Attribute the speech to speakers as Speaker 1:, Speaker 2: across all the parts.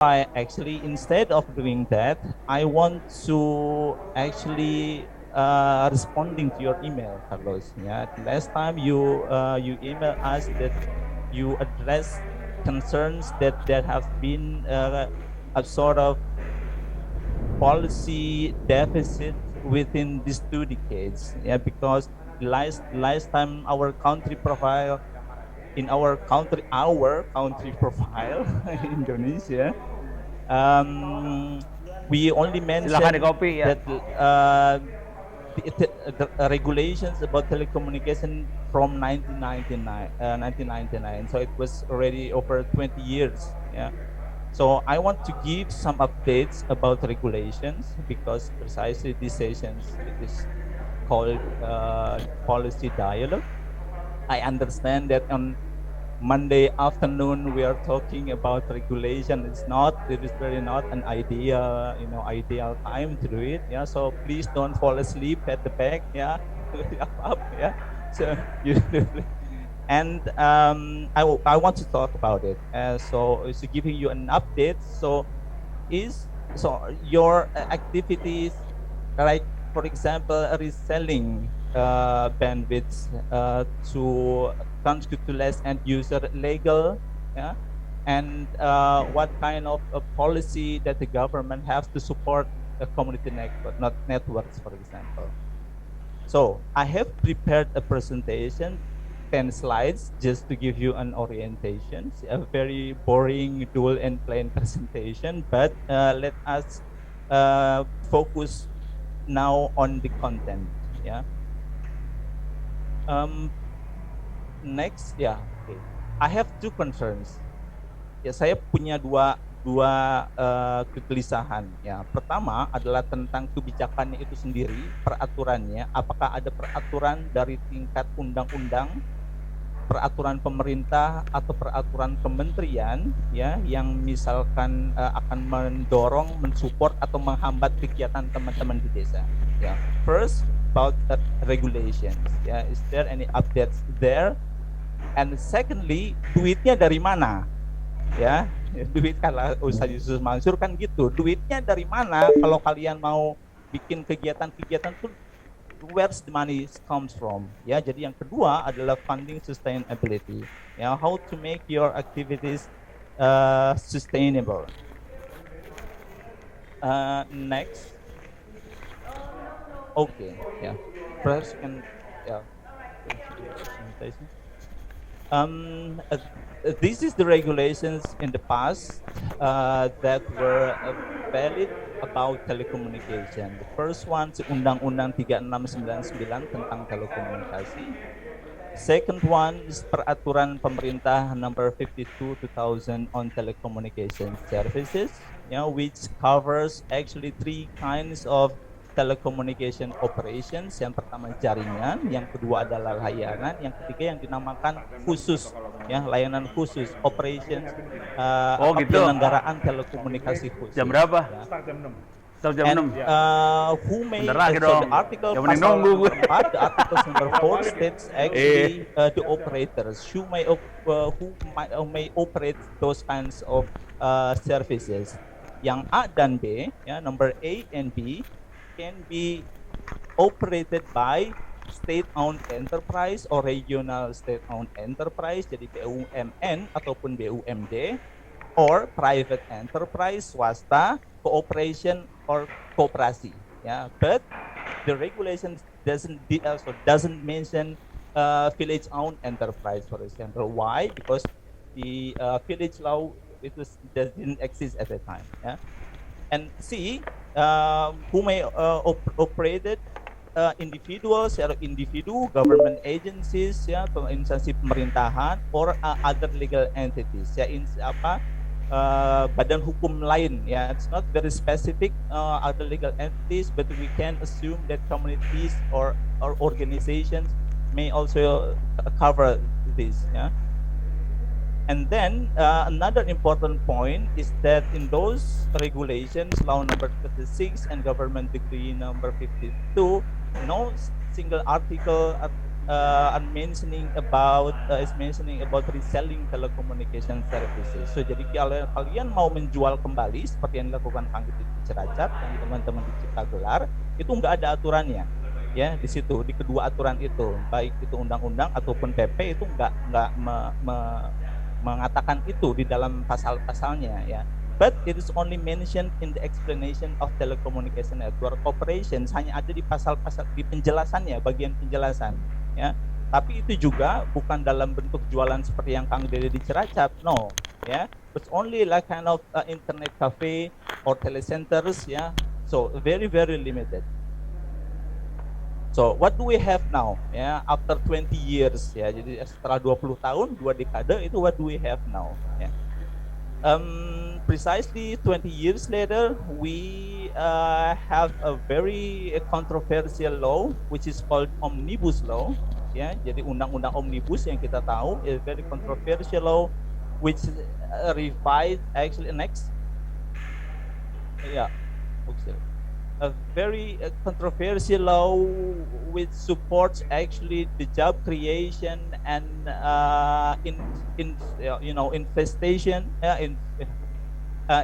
Speaker 1: I actually, instead of doing that, I want to actually responding to your email, Carlos. Yeah, last time you email us that you address concerns that there have been a sort of policy deficit within these 2 decades. Yeah, because last time our country profile Indonesia, we only
Speaker 2: Silakan di
Speaker 1: mentioned
Speaker 2: copy ya.
Speaker 1: that the regulations about telecommunication from 1999. So it was already over 20 years. Yeah. So I want to give some updates about regulations because precisely these sessions it is called policy dialogue. I understand that on Monday afternoon we are talking about regulation. It is really not an ideal time to do it. Yeah. So please don't fall asleep at the back. Yeah. Up. Yeah. So you and I want to talk about it. So it's giving you an update. Is so your activities, like for example reselling bandwidths to contribute to less end user legal, yeah, and what kind of a policy that the government has to support a community network, not networks, for example. So I have prepared a presentation, 10 slides, just to give you an orientation. A very boring, dual and plain presentation, but let us focus now on the content. Yeah. Um, Next, yeah, okay. I have two concerns. Ya, saya punya dua dua kegelisahan. Ya, pertama adalah tentang kebijakannya itu sendiri, peraturannya. Apakah ada peraturan dari tingkat undang-undang, peraturan pemerintah atau peraturan kementerian, ya, yang misalkan akan mendorong, mensupport atau menghambat kegiatan teman-teman di desa. Ya, first about the regulations. Ya, is there any updates there? And secondly, duitnya dari mana? Ya, duit kalau Ustaz Yusuf Mansur kan gitu, duitnya dari mana kalau kalian mau bikin kegiatan-kegiatan tuh, where's the money comes from? Ya, jadi yang kedua adalah funding sustainability. Ya, how to make your activities sustainable. Next, okay, yeah, perhaps you can, yeah, continue the presentation. This is the regulations in the past that were valid about telecommunication. The first one, Undang-Undang 3699 tentang telekomunikasi. Second one is Peraturan Pemerintah Number 52 2000 on Telecommunication Services, which covers actually three kinds of telecommunication operations. Yang pertama jaringan, yang kedua adalah layanan, yang ketiga yang dinamakan khusus, ya, layanan khusus, operations, penyelenggaraan telekomunikasi khusus.
Speaker 2: Jam berapa?
Speaker 1: Ya.
Speaker 2: Start jam 6. Start jam 6.
Speaker 1: Who may
Speaker 2: so
Speaker 1: the article
Speaker 2: yang
Speaker 1: pasal
Speaker 2: nunggu gue.
Speaker 1: 4, the article number 4 states actually the operators who may operate those kinds of services. Yang A dan B, ya, number A and B can be operated by state-owned enterprise or regional state-owned enterprise, jadi BUMN ataupun BUMD, or private enterprise, swasta, cooperation or kooperasi. Yeah, but the regulations doesn't mention village-owned enterprise, for example. Why? Because the village law didn't exist at the time. Yeah, and C, who may operate it, individuals atau individu, government agencies, ya, atau instansi pemerintahan, or other legal entities, ya, badan hukum lain, ya. It's not very specific other legal entities, but we can assume that communities or organizations may also cover this, ya. And then another important point is that in those regulations, law number 36 and government decree number 52, no single article is mentioning about reselling telecommunication services. So jadi kalau kalian mau menjual kembali seperti yang dilakukan Kang Didi di Cilacap dan teman-teman di Cipta Gelar, itu nggak ada aturannya. Ya, di situ di kedua aturan itu, baik itu undang-undang ataupun PP itu nggak mengatakan itu di dalam pasal-pasalnya ya. But it is only mentioned in the explanation of telecommunication network operations, hanya ada di pasal-pasal di penjelasannya, bagian penjelasan ya. Tapi itu juga bukan dalam bentuk jualan seperti yang Kang Dede di Cilacap, no ya. It's only like kind of internet cafe or telecenters ya. So very limited. So what do we have now ya, after 20 years ya. Jadi setelah 20 tahun, 2 dekade itu what do we have now ya. Precisely 20 years later, we have a very controversial law, which is called Omnibus Law. Ya, jadi undang-undang omnibus yang kita tahu is very controversial law, which revised actually next. Yeah, a very controversial law which supports actually the job creation and infestation,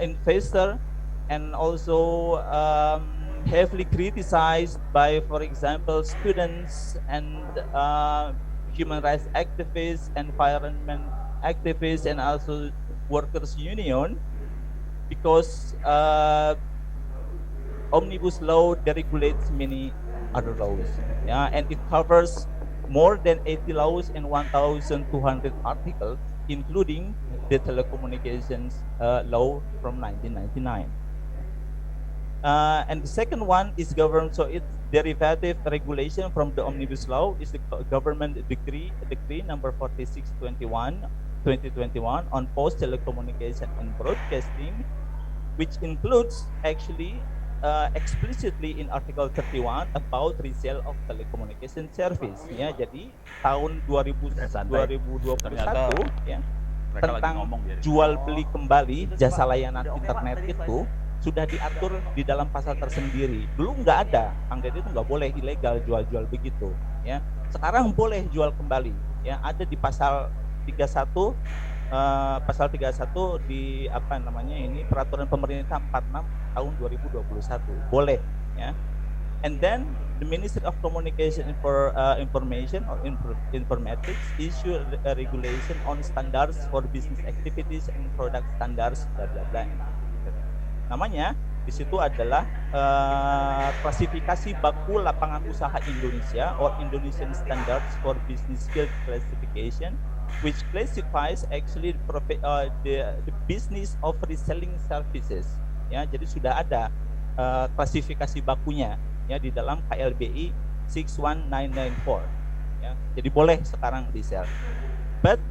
Speaker 1: investor, and also heavily criticized by, for example, students and human rights activists, environment activists, and also workers union, because Omnibus Law deregulates many other laws, yeah, and it covers more than 80 laws and 1,200 articles, including the telecommunications law from 1999. And the second one is government, so its derivative regulation from the Omnibus Law is the government decree number 4621 2021 on post telecommunication and broadcasting, which includes actually explicitly in Article 31 about resale of telecommunication service ya. Jadi tahun 2021 ya, tentang jual beli kembali jasa layanan internet itu sudah diatur di dalam pasal tersendiri. Dulu nggak ada, Kang Dede itu nggak boleh ilegal jual-jual begitu ya. Sekarang boleh jual kembali ya, ada di pasal 31 pasal 31 di apa namanya ini peraturan pemerintah 46 tahun 2021 boleh ya. And then the Ministry of Communication Information or Informatics issue a regulation on standards for business activities and product standards bla bla bla. Namanya di situ adalah klasifikasi baku lapangan usaha Indonesia or Indonesian Standards for Business Field Classification, which classifies actually the business of reselling services ya. Jadi sudah ada klasifikasi bakunya ya di dalam KLBI 61994 ya. Jadi boleh sekarang resell. But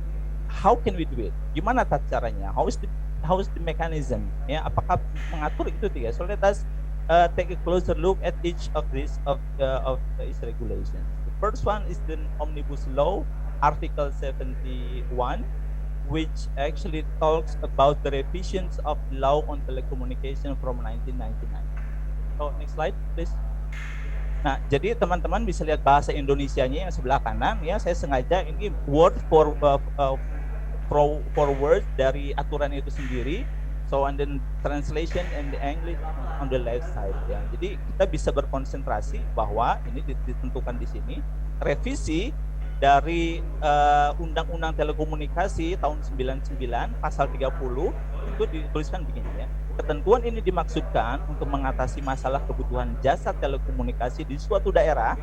Speaker 1: how can we do it? Gimana caranya? How is the mechanism ya? Apakah mengatur itu tiga? So let us take a closer look at each of these regulations. The first one is the Omnibus Law, Article 71, which actually talks about the revisions of law on telecommunication from 1999. So next slide, please. Nah, jadi teman-teman bisa lihat bahasa Indonesianya yang sebelah kanan ya. Saya sengaja ini word for word dari aturan itu sendiri. So and then translation and the English on the left side ya. Jadi kita bisa berkonsentrasi bahwa ini ditentukan di sini revisi dari Undang-Undang Telekomunikasi tahun 99 pasal 30 itu dituliskan begini ya. Ketentuan ini dimaksudkan untuk mengatasi masalah kebutuhan jasa telekomunikasi di suatu daerah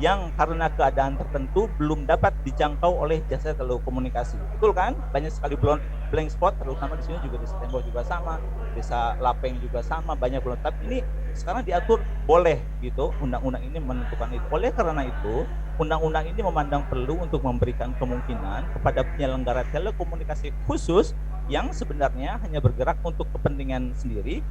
Speaker 1: yang karena keadaan tertentu belum dapat dijangkau oleh jasa telekomunikasi. Betul kan? Banyak sekali blank spot, terutama di sini juga di Tembok juga sama, desa Lapeng juga sama, banyak belum. Tapi ini sekarang diatur boleh gitu, undang-undang ini menentukan itu. Oleh karena itu, undang-undang ini memandang perlu untuk memberikan kemungkinan kepada penyelenggara telekomunikasi khusus yang sebenarnya hanya bergerak untuk kepentingan sendiri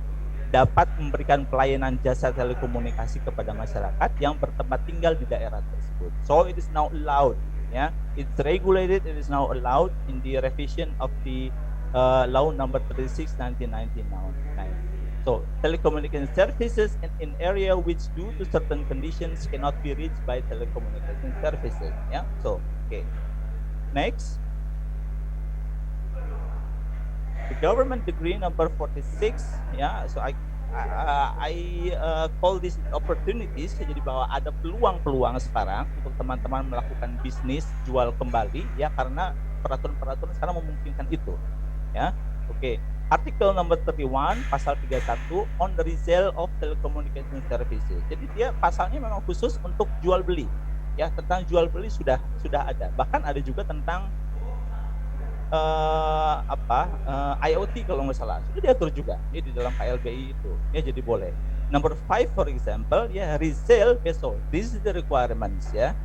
Speaker 1: dapat memberikan pelayanan jasa telekomunikasi kepada masyarakat yang bertempat tinggal di daerah tersebut. So it is now allowed, yeah, it's regulated. It is now allowed in the revision of the law number 36 1999. So telecommunication services in area which due to certain conditions cannot be reached by telecommunication services. Yeah. So okay. Next, the government decree number 46. Yeah. So I call this opportunities. Jadi bahwa ada peluang-peluang sekarang untuk teman-teman melakukan bisnis jual kembali ya, karena peraturan-peraturan sekarang memungkinkan itu. Ya. Oke. Artikel number 31 pasal 31 on the resale of telecommunication services. Jadi dia pasalnya memang khusus untuk jual beli. Ya, tentang jual beli sudah ada. Bahkan ada juga tentang IoT kalau nggak salah. Sudah diatur juga ya di dalam KLBI itu. Ya, jadi boleh. Number 5 for example, ya resale vessel. This is the requirements ya.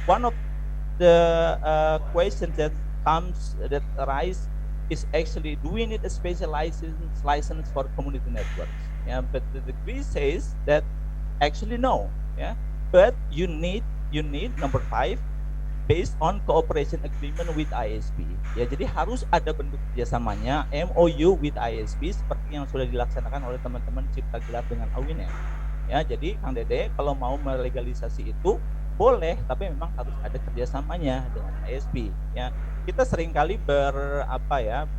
Speaker 1: One of the questions that arise is actually, do we need a special license for community networks? Yeah, but the decree says that actually no. Yeah, but you need number 5 based on cooperation agreement with ISP. Ya, jadi harus ada bentuk kerjasamanya MOU with ISP seperti yang sudah dilaksanakan oleh teman-teman Cipta Gelar dengan Awinem. Ya, jadi Kang Dede kalau mau melegalisasi itu boleh, tapi memang harus ada kerjasamanya dengan ISP. Ya, kita seringkali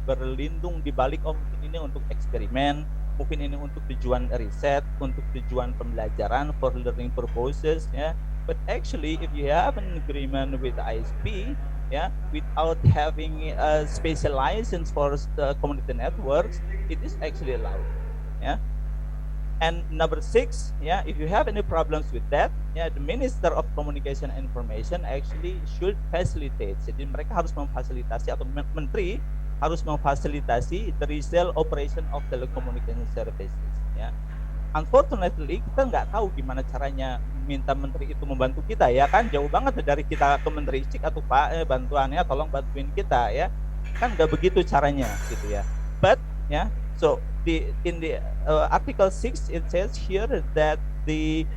Speaker 1: berlindung di balik mungkin ini untuk eksperimen, mungkin ini untuk tujuan riset, untuk tujuan pembelajaran for learning purposes ya. But actually, if you have an agreement with ISP, yeah, without having a special license for the community networks, it is actually allowed, yeah. And number 6, yeah, if you have any problems with that, yeah, the Minister of Communication and Information actually should facilitate. Jadi mereka harus memfasilitasi, atau menteri harus memfasilitasi the resale operation of telecommunication services, ya. Unfortunately, kita nggak tahu gimana caranya minta menteri itu membantu kita ya kan, jauh banget dari kita ke menteri cik atau Pak bantuannya tolong bantuin kita ya kan, nggak begitu caranya gitu ya. But ya, so in the article 6 it says here that the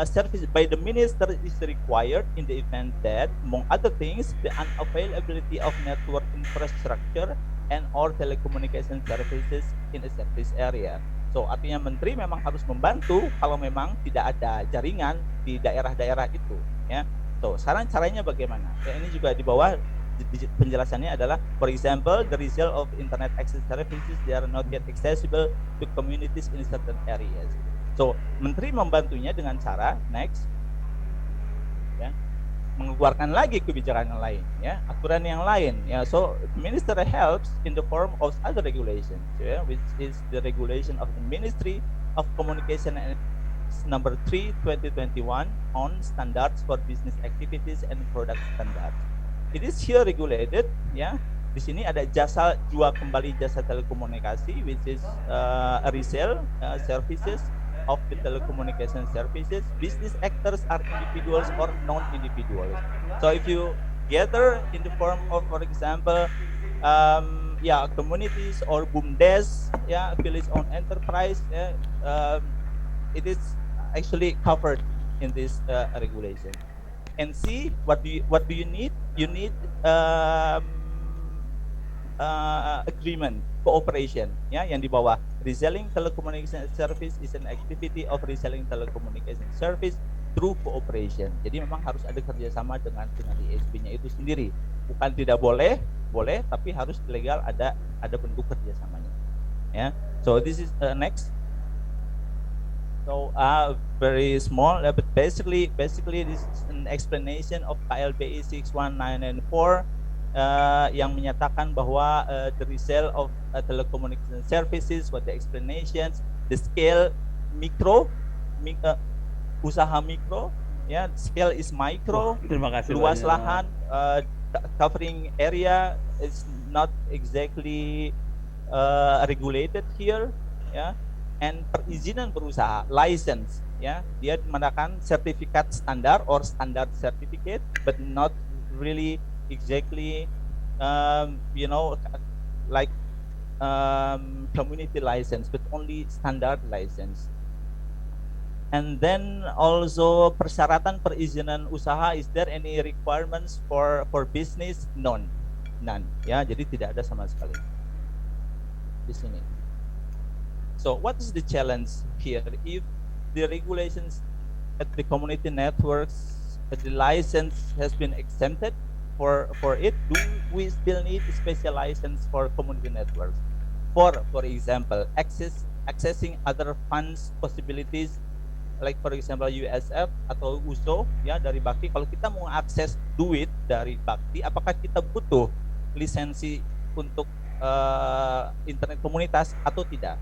Speaker 1: service by the minister is required in the event that among other things the unavailability of network infrastructure and or telecommunication services in a service area. So artinya menteri memang harus membantu kalau memang tidak ada jaringan di daerah-daerah itu ya. So sekarang caranya bagaimana? Ya, ini juga di bawah penjelasannya adalah, for example, the resale of internet access services they are not yet accessible to communities in certain areas. So menteri membantunya dengan cara next ya, mengeluarkan lagi kebijakan yang lain ya, aturan yang lain ya. So minister helps in the form of other regulations ya, which is the regulation of the Ministry of Communication and number 3 2021 on standards for business activities and product standards. It is here regulated ya. Di sini ada jasa jual kembali jasa telekomunikasi, which is a resale services of the telecommunication services. Business actors are individuals or non-individuals. So if you gather in the form of, for example, communities or BUMDes, village-owned enterprise, it is actually covered in this regulation. And see, what do you need? You need agreement, cooperation, ya, yang di bawah. Reselling telecommunication service is an activity of reselling telecommunication service through cooperation. Jadi memang harus ada kerjasama dengan ISP-nya itu sendiri. Bukan tidak boleh, tapi harus legal, ada bentuk kerjasamanya. Ya, so this is next. So very small, but basically this is an explanation of KLBI 61994. Yang menyatakan bahwa the resale of telecommunication services, what the explanations, the scale usaha mikro, ya, scale is micro, luas lahan, covering area is not exactly regulated here, ya, and perizinan berusaha, license, ya, dia menggunakan sertifikat standar or standard certificate, but not really exactly like community license, but only standard license. And then also persyaratan perizinan usaha, is there any requirements for business? None ya, jadi tidak ada sama sekali di sini. So what is the challenge here? If the regulations at the community networks, the license has been exempted for it, do we still need a special license for community networks? For example, accessing other funds possibilities, like for example USF atau USO ya dari Bakti. Kalau kita mau akses duit dari Bakti, apakah kita butuh lisensi untuk internet komunitas atau tidak?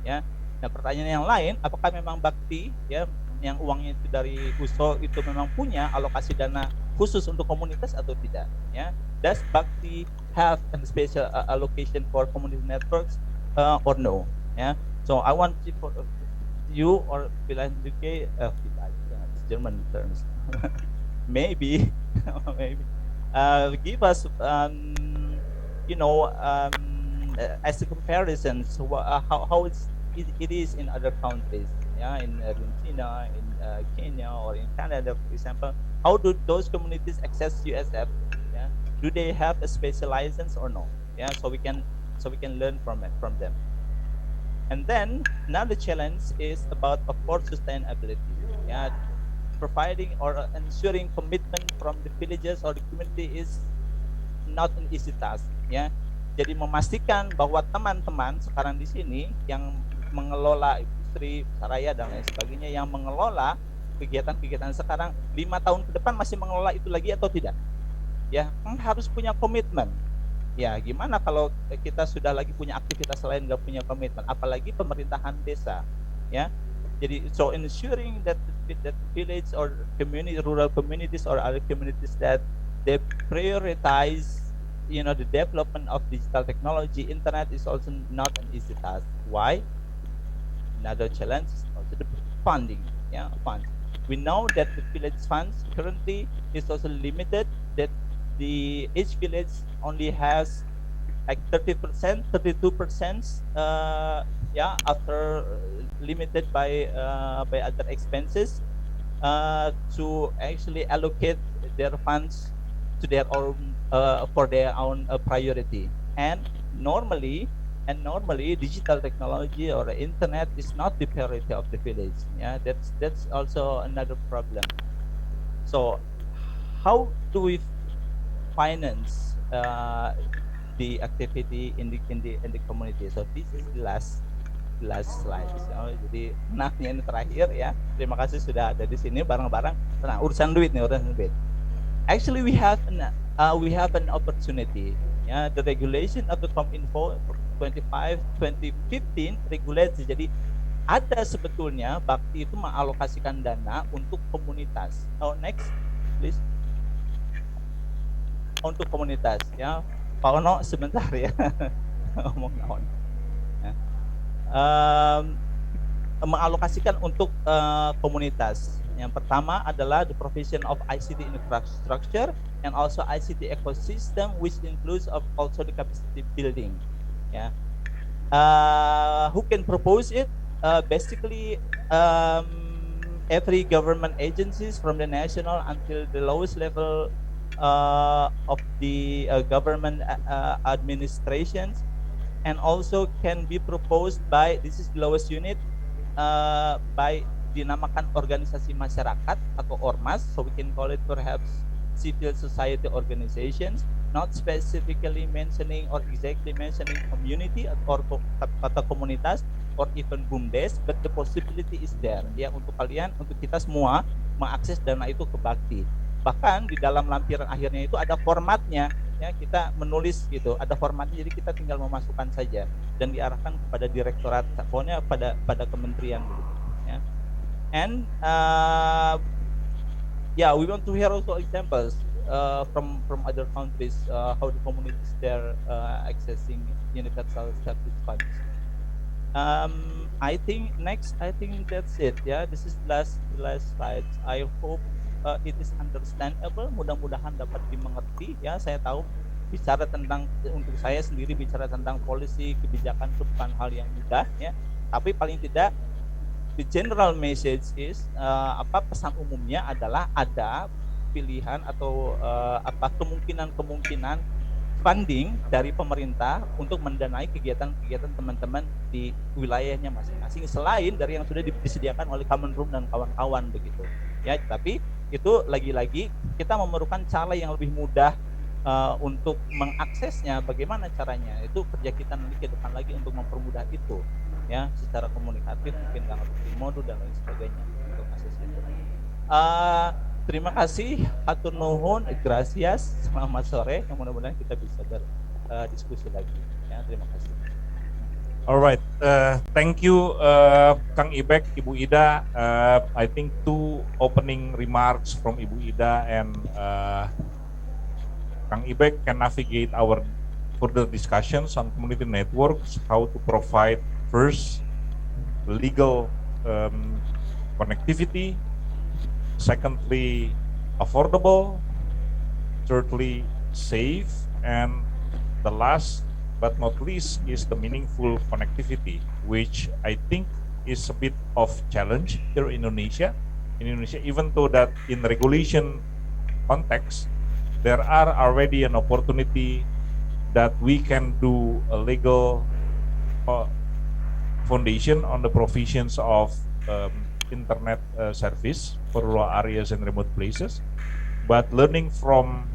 Speaker 1: Ya. Nah, pertanyaan yang lain, apakah memang Bakti ya yang uangnya itu dari USO itu memang punya alokasi dana khusus untuk komunitas atau tidak? Ya. Does Bakti have a special allocation for community networks or no? Ya. So I want you or Philanthropy, it's German terms, maybe, maybe, give us, as a comparison, so how it is in other countries, yeah, in Argentina, in Kenya, or in Canada, for example. How do those communities access USF? Yeah, do they have a special license or no? Yeah, so we can learn from them. And then another challenge is about, of course, sustainability. Yeah, providing or ensuring commitment from the villages or the community is not an easy task. Ya, jadi memastikan bahwa teman-teman sekarang di sini yang mengelola industri saraya dan lain sebagainya, yang mengelola kegiatan-kegiatan sekarang 5 tahun ke depan masih mengelola itu lagi atau tidak? Ya, harus punya komitmen. Ya, gimana kalau kita sudah lagi punya aktivitas lain nggak punya komitmen, apalagi pemerintahan desa, ya. Jadi, so ensuring that village or community, rural communities or other communities that they prioritize, the development of digital technology, internet is also not an easy task. Why? Another challenge is also the funding. Yeah, funds. We know that the village funds currently is also limited. That each village only has like 30%, 32%, after limited by other expenses, to actually allocate their funds to their own for their own priority. And normally digital technology or internet is not the priority of the village. Yeah, that's also another problem. So how do we finance the activity in the community? So this is the last slide. Jadi enaknya ini terakhir ya. Terima kasih sudah ada di sini bareng-bareng. Tenang, urusan duit. Actually we have an opportunity. Ya, the regulation of the Kominfo 2015 regulates. Jadi ada sebetulnya Bakti itu mengalokasikan dana untuk komunitas. Oh, next please. Untuk komunitas, ya. Pak Ono sebentar ya. Ngomong naon. Ya. Mengalokasikan untuk komunitas. Yang pertama adalah the provision of ICT infrastructure and also ICT ecosystem, which includes also the capacity building. Ya. Who can propose it? Basically, every government agencies from the national until the lowest level of the government administrations, and also can be proposed by, this is the lowest unit, by dinamakan organisasi masyarakat atau ormas, so we can call it perhaps civil society organizations, not specifically mentioning or exactly mentioning community or kata komunitas or even BUMDes, but the possibility is there ya, untuk kalian, untuk kita semua mengakses dana itu ke Bakti. Bahkan di dalam lampiran akhirnya itu ada formatnya, ya, kita menulis gitu, ada formatnya, jadi kita tinggal memasukkan saja dan diarahkan kepada direktorat, pokoknya pada kementerian gitu, ya. And we want to hear also examples from other countries, how the communities there accessing universal service funds. I think that's it. Yeah, this is the last slide. I hope it is understandable. Mudah-mudahan dapat dimengerti. Ya, saya tahu bicara tentang, untuk saya sendiri bicara tentang polisi kebijakan itu bukan hal yang mudah. Ya, tapi paling tidak the general message is pesan umumnya adalah ada pilihan atau kemungkinan funding dari pemerintah untuk mendanai kegiatan-kegiatan teman-teman di wilayahnya masing-masing selain dari yang sudah disediakan oleh Common Room dan kawan-kawan begitu ya. Tapi itu lagi-lagi kita memerlukan cara yang lebih mudah untuk mengaksesnya. Bagaimana caranya itu kerja kita nanti ke depan lagi untuk mempermudah itu ya, secara komunikatif mungkin dengan modul dan lain sebagainya untuk akses itu. Terima kasih, hatur nuhun, gracias, selamat sore. Yang mudah-mudahan kita bisa berdiskusi lagi. Ya, terima kasih.
Speaker 3: Alright, thank you, Kang Ibek, Ibu Ida. I think 2 opening remarks from Ibu Ida and Kang Ibek can navigate our further discussions on community networks, how to provide first legal connectivity, secondly affordable, thirdly safe, and the last but not least is the meaningful connectivity, which I think is a bit of challenge here in Indonesia. Even though that in regulation context there are already an opportunity that we can do a legal foundation on the provisions of internet service for rural areas and remote places, but learning from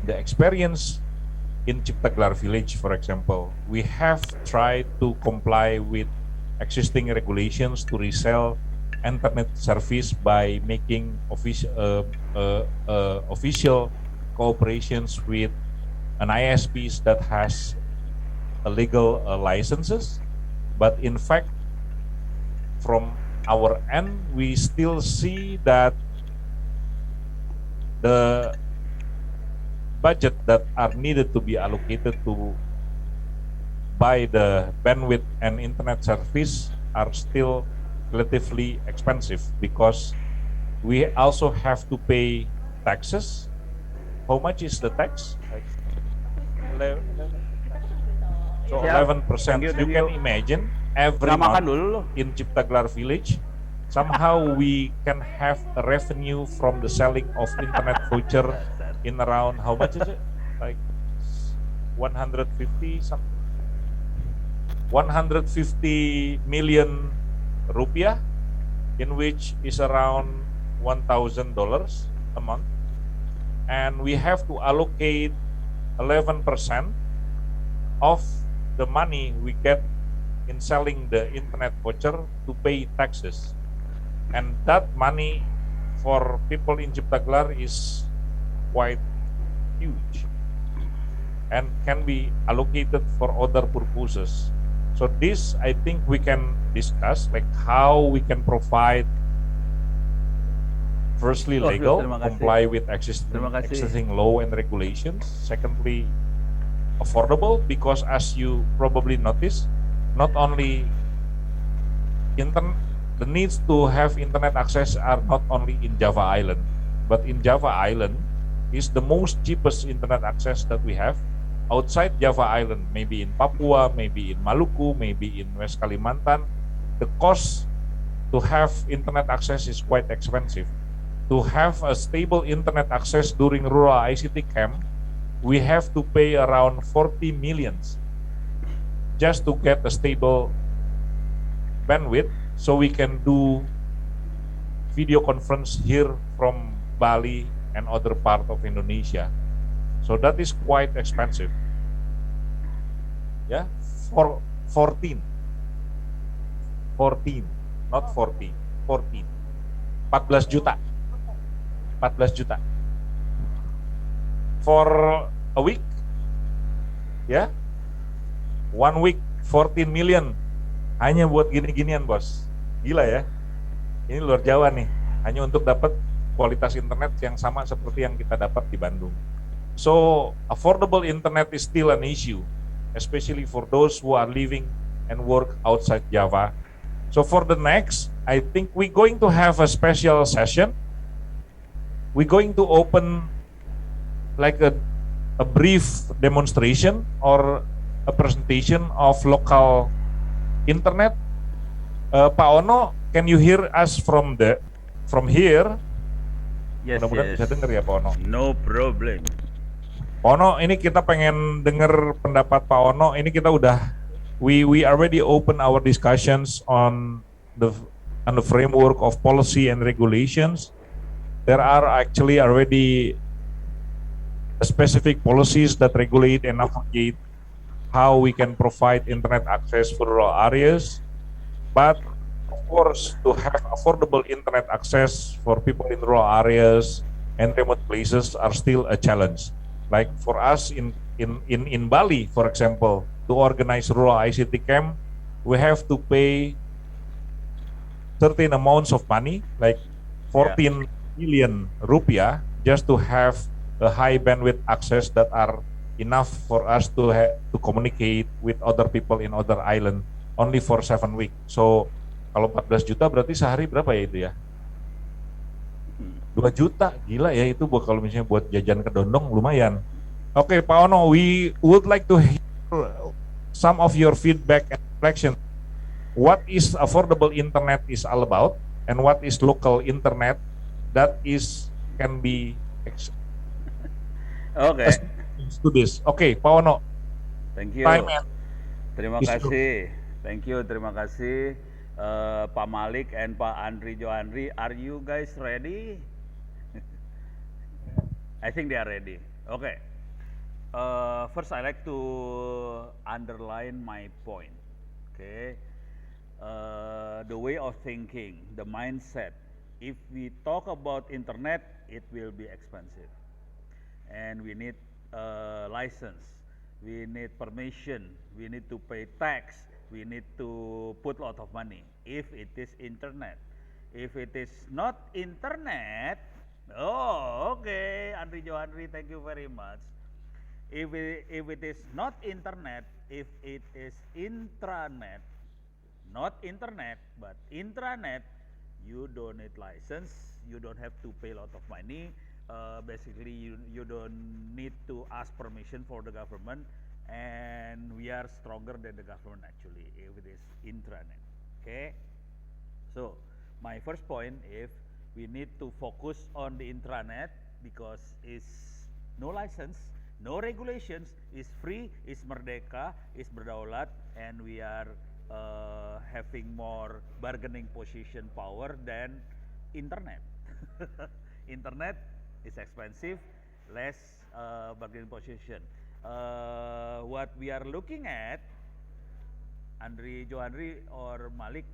Speaker 3: the experience in Ciptagelar Village, for example, we have tried to comply with existing regulations to resell internet service by making official cooperations with an ISPs that has a legal licenses, but in fact, from our end, we still see that the budget that are needed to be allocated to buy the bandwidth and internet service are still relatively expensive because we also have to pay taxes. How much is the tax? So 11%. You can imagine every month in Ciptagelar Village, somehow we can have a revenue from the selling of internet voucher in around, how much is it? Like 150 something. 150 million rupiah, in which is around $1,000 a month, and we have to allocate 11% of the money we get in selling the internet voucher to pay taxes, and that money for people in Ciptagelar is quite huge and can be allocated for other purposes. So this, I think we can discuss, like how we can provide firstly legal, comply with existing law and regulations. Secondly, affordable, because as you probably notice, not only the needs to have internet access are not only in Java Island, but in Java Island is the most cheapest internet access that we have. Outside Java Island, maybe in Papua, maybe in Maluku, maybe in West Kalimantan, the cost to have internet access is quite expensive. To have a stable internet access during rural ICT camp, we have to pay around 40 millions just to get a stable bandwidth so we can do video conference here from Bali and other part of Indonesia. So that is quite expensive. Yeah, for 14, not 40, 14, 14 juta, 14 juta for a week. Ya, 1 week 14 million hanya buat gini-ginian, bos. Gila ya, ini luar Jawa nih, hanya untuk dapat kualitas internet yang sama seperti yang kita dapat di Bandung. So affordable internet is still an issue, especially for those who are living and work outside Java. So for the next, I think we're going to have a special session. We're going to open like a brief demonstration or a presentation of local internet. Pak Ono, can you hear us from here?
Speaker 2: Yes,
Speaker 3: Mudah-mudahan bisa dengar ya Pak Ono.
Speaker 2: No problem.
Speaker 3: Pak Ono, ini kita pengen dengar pendapat Pak Ono. Ini kita udah we already open our discussions on the framework of policy and regulations. There are actually already specific policies that regulate and navigate how we can provide internet access for rural areas. But of course, to have affordable internet access for people in rural areas and remote places are still a challenge. Like for us in Bali, for example, to organize rural ICT camp, we have to pay certain amounts of money, like 14 million rupiah, just to have a high bandwidth access that are enough for us to communicate with other people in other island only for 7 weeks. So kalau 14 juta berarti sehari berapa ya itu ya? 2 juta, gila ya itu kalau misalnya buat jajan ke Dondong lumayan. Oke, Pak Ono, we would like to hear some of your feedback and reflection. What is affordable internet is all about, and what is local internet that can be to this. Oke, Pak Ono.
Speaker 2: Thank you. Terima
Speaker 3: Issue.
Speaker 2: kasih. Thank you, terima kasih Pak Malik and Pak Andri Johandri. Are you guys ready? I think they are ready. Okay. First, I like to underline my point. Okay. The way of thinking, the mindset. If we talk about internet, it will be expensive, and we need license, we need permission, we need to pay tax, we need to put a lot of money if it is internet. If it is not internet, okay, Andri Johandri, thank you very much. If it is not internet, if it is intranet, not internet but intranet, you don't need license, you don't have to pay a lot of money. Basically, you don't need to ask permission for the government, and we are stronger than the government actually if it is intranet. Okay, so my first point, if we need to focus on the intranet because it's no license, no regulations, is free, is merdeka, is berdaulat, and we are having more bargaining position power than internet. Internet is expensive, less bargaining position. What we are looking at, Andri Johandri or Malik,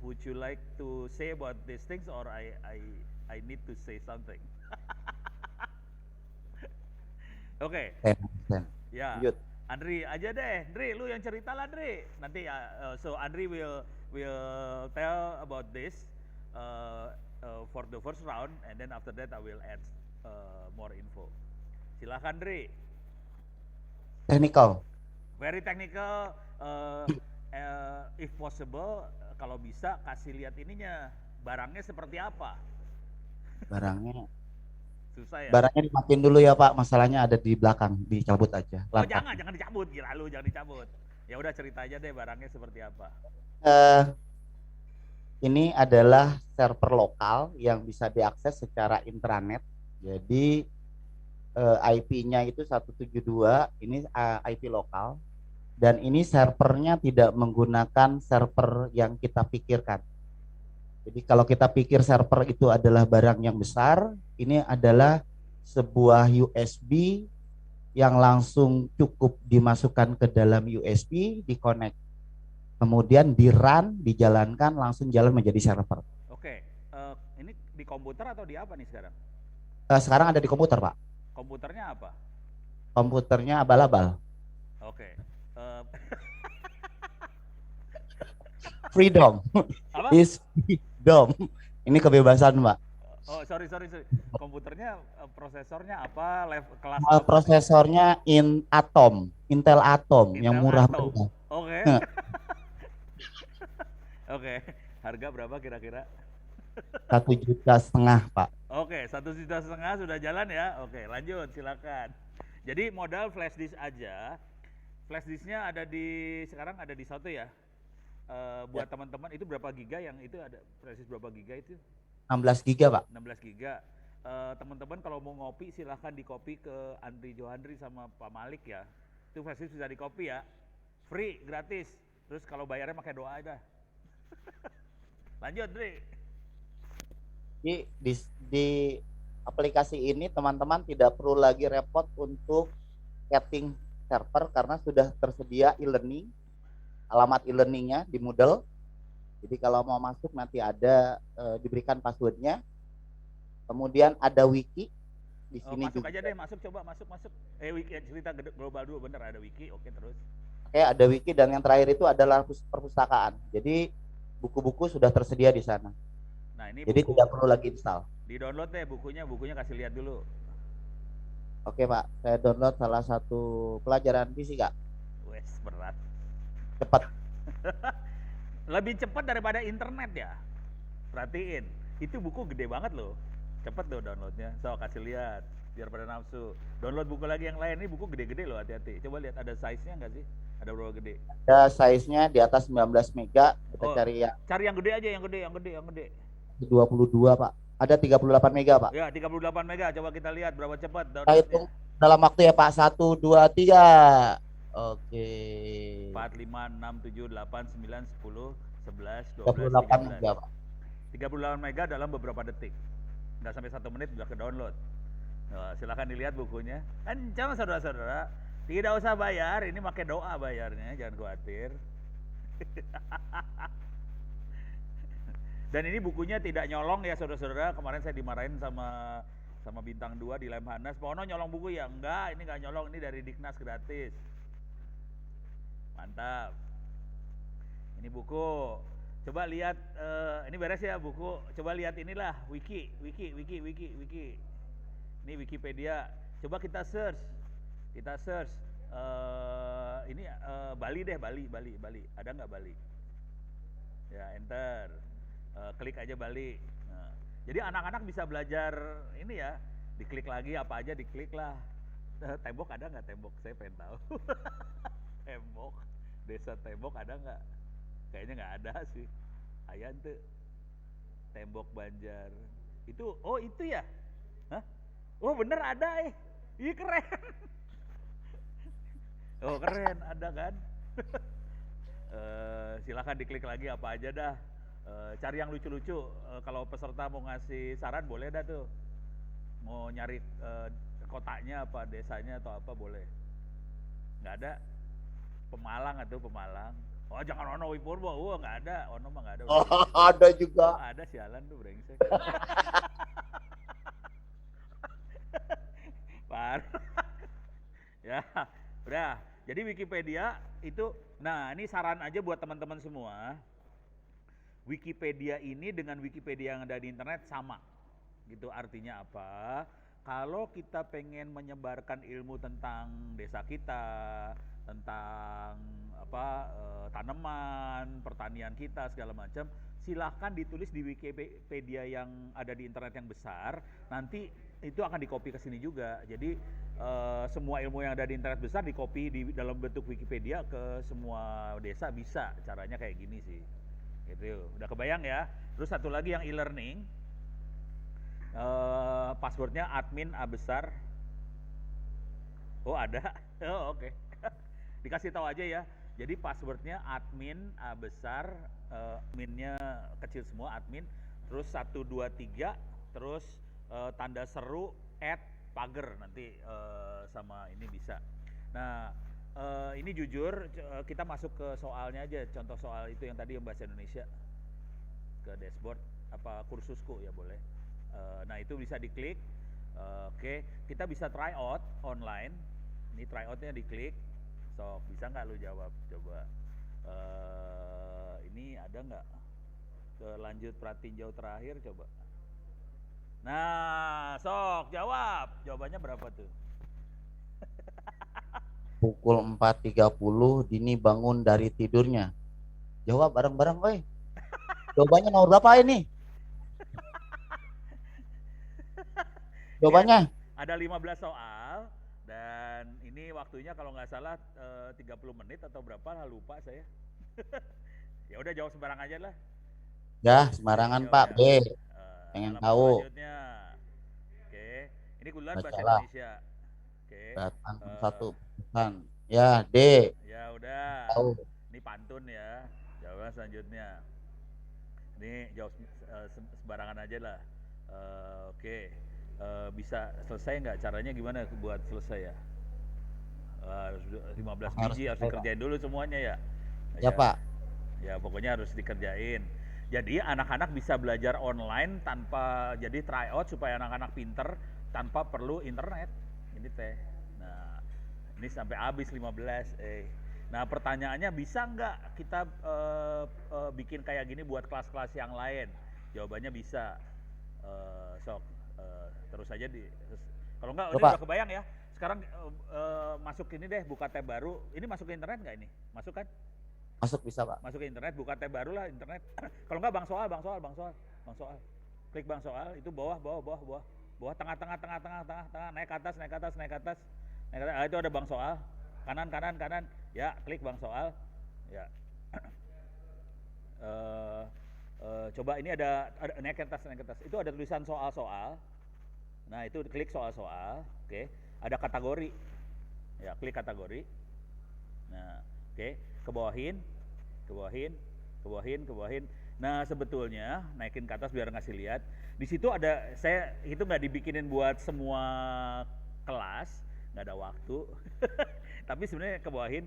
Speaker 2: would you like to say about these things, or I need to say something? Oke. Ya. Andri aja deh. Andri, lu yang cerita lah, Andri. Nanti so Andri will tell about this for the first round, and then after that I will add more info. Silakan, Andri.
Speaker 4: Technical.
Speaker 2: Very technical. If possible, kalau bisa kasih lihat ininya, barangnya seperti apa?
Speaker 4: Barangnya
Speaker 2: susah ya.
Speaker 4: Barangnya dimatiin dulu ya Pak, masalahnya ada di belakang, dicabut aja.
Speaker 2: Oh jangan dicabut, gila lu, jangan dicabut. Ya udah cerita aja deh barangnya seperti apa.
Speaker 4: Ini adalah server lokal yang bisa diakses secara intranet. Jadi IP-nya itu 172, ini IP lokal. Dan ini servernya tidak menggunakan server yang kita pikirkan. Jadi kalau kita pikir server itu adalah barang yang besar, ini adalah sebuah USB yang langsung cukup dimasukkan ke dalam USB, di-connect. Kemudian di-run, dijalankan, langsung jalan menjadi server.
Speaker 2: Oke, ini di komputer atau di apa nih sekarang?
Speaker 4: Sekarang ada di komputer Pak.
Speaker 2: Komputernya apa?
Speaker 4: Komputernya abal-abal.
Speaker 2: Oke.
Speaker 4: Freedom.
Speaker 2: Apa?
Speaker 4: Is freedom. Ini kebebasan, Mbak.
Speaker 2: Oh, sorry. Komputernya prosesornya apa? Kelas
Speaker 4: prosesornya Intel Atom yang murah banget.
Speaker 2: Oke. Oke. Harga berapa kira-kira?
Speaker 4: 1,5 juta, Pak.
Speaker 2: Oke, 1,5 juta sudah jalan ya. Oke, lanjut silakan. Jadi modal flash disk aja. Flash disknya sekarang ada di satu ya. Buat teman-teman itu berapa giga yang itu ada, flash disk berapa giga itu?
Speaker 4: 16 giga Pak.
Speaker 2: 16 giga. teman-teman kalau mau ngopi silahkan di copy ke Andri Johandri sama Pak Malik ya. Itu versi bisa di copy ya. Free, gratis. Terus kalau bayarnya pakai doa aja. Lanjut, Dri.
Speaker 4: Di aplikasi ini teman-teman tidak perlu lagi repot untuk setting server karena sudah tersedia e-learning, alamat e-learningnya di Moodle. Jadi kalau mau masuk nanti ada diberikan passwordnya. Kemudian ada wiki di sini
Speaker 2: masuk
Speaker 4: juga.
Speaker 2: aja deh, masuk coba, masuk. Wiki cerita global dulu, bener ada wiki, oke terus.
Speaker 4: Oke, ada wiki dan yang terakhir itu adalah perpustakaan. Jadi buku-buku sudah tersedia di sana.
Speaker 2: Nah ini
Speaker 4: jadi
Speaker 2: buku,
Speaker 4: tidak perlu lagi install.
Speaker 2: Di download deh bukunya kasih lihat dulu.
Speaker 4: Oke Pak, saya download salah satu pelajaran fisika.
Speaker 2: Wes berat.
Speaker 4: Cepat.
Speaker 2: Lebih cepat daripada internet ya. Perhatiin, itu buku gede banget loh. Cepet loh downloadnya. So kasih lihat biar pada nafsu. Download buku lagi yang lain, ini buku gede-gede loh, hati-hati. Coba lihat ada size-nya nggak sih? Ada berapa gede?
Speaker 4: Ada size-nya di atas 19 mega. Kita cari
Speaker 2: yang gede aja, yang gede.
Speaker 4: 22 Pak. Ada 38 mega Pak.
Speaker 2: Ya 38 mega. Coba kita lihat berapa cepat
Speaker 4: Kita
Speaker 2: downloadnya.
Speaker 4: hitung dalam waktu ya Pak. 1, 2, 3. Oke.
Speaker 2: 4, 5, 6, 7, 8, 9, 10, 11, 12,
Speaker 4: 38
Speaker 2: 13.
Speaker 4: mega Pak.
Speaker 2: 38 mega dalam beberapa detik. Nggak sampai 1 menit udah ke download. Nah, silahkan dilihat bukunya. Kencang saudara-saudara. Tidak usah bayar, ini pakai doa bayarnya, jangan khawatir. Dan ini bukunya tidak nyolong ya saudara-saudara. Kemarin saya dimarahin sama Bintang 2 di Lemhanas. Pak Ono nyolong buku ya? Enggak, ini nggak nyolong, ini dari Diknas gratis. Mantap. Ini buku. Coba lihat, ini beres ya buku. Coba lihat inilah wiki. Ini Wikipedia. Coba kita search. Ini Bali deh, Bali. Ada nggak Bali? Ya enter. Klik aja Bali. Nah, jadi anak-anak bisa belajar ini ya. Diklik lagi apa aja diklik lah. Tembok ada nggak tembok? Saya pengen tahu. Tembok. Desa Tembok ada nggak? Kayaknya nggak ada sih. Ayan tuh. Tembok Banjar. Itu, oh itu ya? Hah? Oh bener ada Ih keren. Oh keren, ada kan? Silakan diklik lagi apa aja dah. Cari yang lucu-lucu. Kalau peserta mau ngasih saran boleh dah tuh. Mau nyari kotanya apa, desanya atau apa boleh. Nggak ada? Pemalang atau Pemalang. Oh jangan Ono Wipurbo, nggak ada. Ono mah nggak ada.
Speaker 4: Oh, ada juga.
Speaker 2: Oh, ada sialan tuh brengsek. Ya, udah. Jadi Wikipedia itu, nah ini saran aja buat teman-teman semua. Wikipedia ini dengan Wikipedia yang ada di internet sama. Gitu artinya apa? Kalau kita pengen menyebarkan ilmu tentang desa kita, tentang tanaman, pertanian kita segala macam, silahkan ditulis di Wikipedia yang ada di internet yang besar. Nanti itu akan dikopi ke sini juga. Jadi semua ilmu yang ada di internet besar dikopi di dalam bentuk Wikipedia ke semua desa bisa. Caranya kayak gini sih. Gitu. Udah kebayang ya? Terus satu lagi yang e-learning. Passwordnya admin A besar. Oh ada? Oh oke. Dikasih tahu aja ya. Jadi passwordnya admin A besar, adminnya kecil semua admin, terus 123, terus tanda seru @pager nanti sama ini bisa. Nah ini jujur kita masuk ke soalnya aja, contoh soal itu yang tadi yang bahasa Indonesia ke dashboard apa kursusku ya boleh. Nah itu bisa diklik. Oke, kita bisa try out online. Ini try outnya diklik. Sok, bisa nggak lu jawab? Coba. Ini ada nggak? Lanjut pratinjau terakhir coba. Nah, sok jawab. Jawabannya berapa tuh?
Speaker 4: Pukul 4.30 Dini bangun dari tidurnya. Jawab bareng-bareng, woi. Jawabannya nomor berapa ini? Jawabannya?
Speaker 2: Ada 15 soal dan ini waktunya kalau nggak salah 30 menit atau berapa lah lupa saya. Ya udah jawab sembarang aja lah.
Speaker 4: Ya, sembarangan Pak, B. Pengen tahu.
Speaker 2: Selanjutnya. Ini kebetulan bahasa
Speaker 4: Bacalah.
Speaker 2: Indonesia. Oke.
Speaker 4: Antum
Speaker 2: Eh,
Speaker 4: satu pesan. Ya, D.
Speaker 2: ya udah.
Speaker 4: Tahu.
Speaker 2: Ini pantun ya. Jawaban selanjutnya. Ini jawab sembarangan aja lah. Oke. Bisa selesai nggak? Caranya gimana buat selesai ya? Harus 15
Speaker 4: Harus
Speaker 2: biji harus
Speaker 4: selesai, Pak.
Speaker 2: dikerjain dulu semuanya ya.
Speaker 4: Ya,
Speaker 2: Ya,
Speaker 4: Pak.
Speaker 2: ya pokoknya harus dikerjain. Jadi anak-anak bisa belajar online tanpa jadi tryout supaya anak-anak pinter tanpa perlu internet. Ini teh. Nah, ini sampai habis 15. Nah pertanyaannya bisa nggak kita bikin kayak gini buat kelas-kelas yang lain? Jawabannya bisa. Sok terus aja kalau nggak
Speaker 4: Loh,
Speaker 2: ini
Speaker 4: Pak.
Speaker 2: udah kebayang ya. Sekarang masuk ini deh, buka tab baru. Ini masuk ke internet nggak ini? Masuk kan?
Speaker 4: Masuk bisa, Pak.
Speaker 2: Masuk ke internet, buka tab baru lah internet. Kalau nggak bang soal. Klik bang soal, itu bawah, tengah, naik ke atas. Ah, itu ada bang soal. Kanan. Ya, klik bang soal. Ya. Coba ini ada naik ke atas. Itu ada tulisan soal-soal. Nah, itu klik soal-soal. Oke. Ada kategori. Ya, klik kategori. Nah, oke. Kebawahin. Nah, sebetulnya naikin ke atas biar ngasih lihat. Di situ ada, itu nggak dibikinin buat semua kelas, nggak ada waktu. Tapi sebenarnya kebawahin.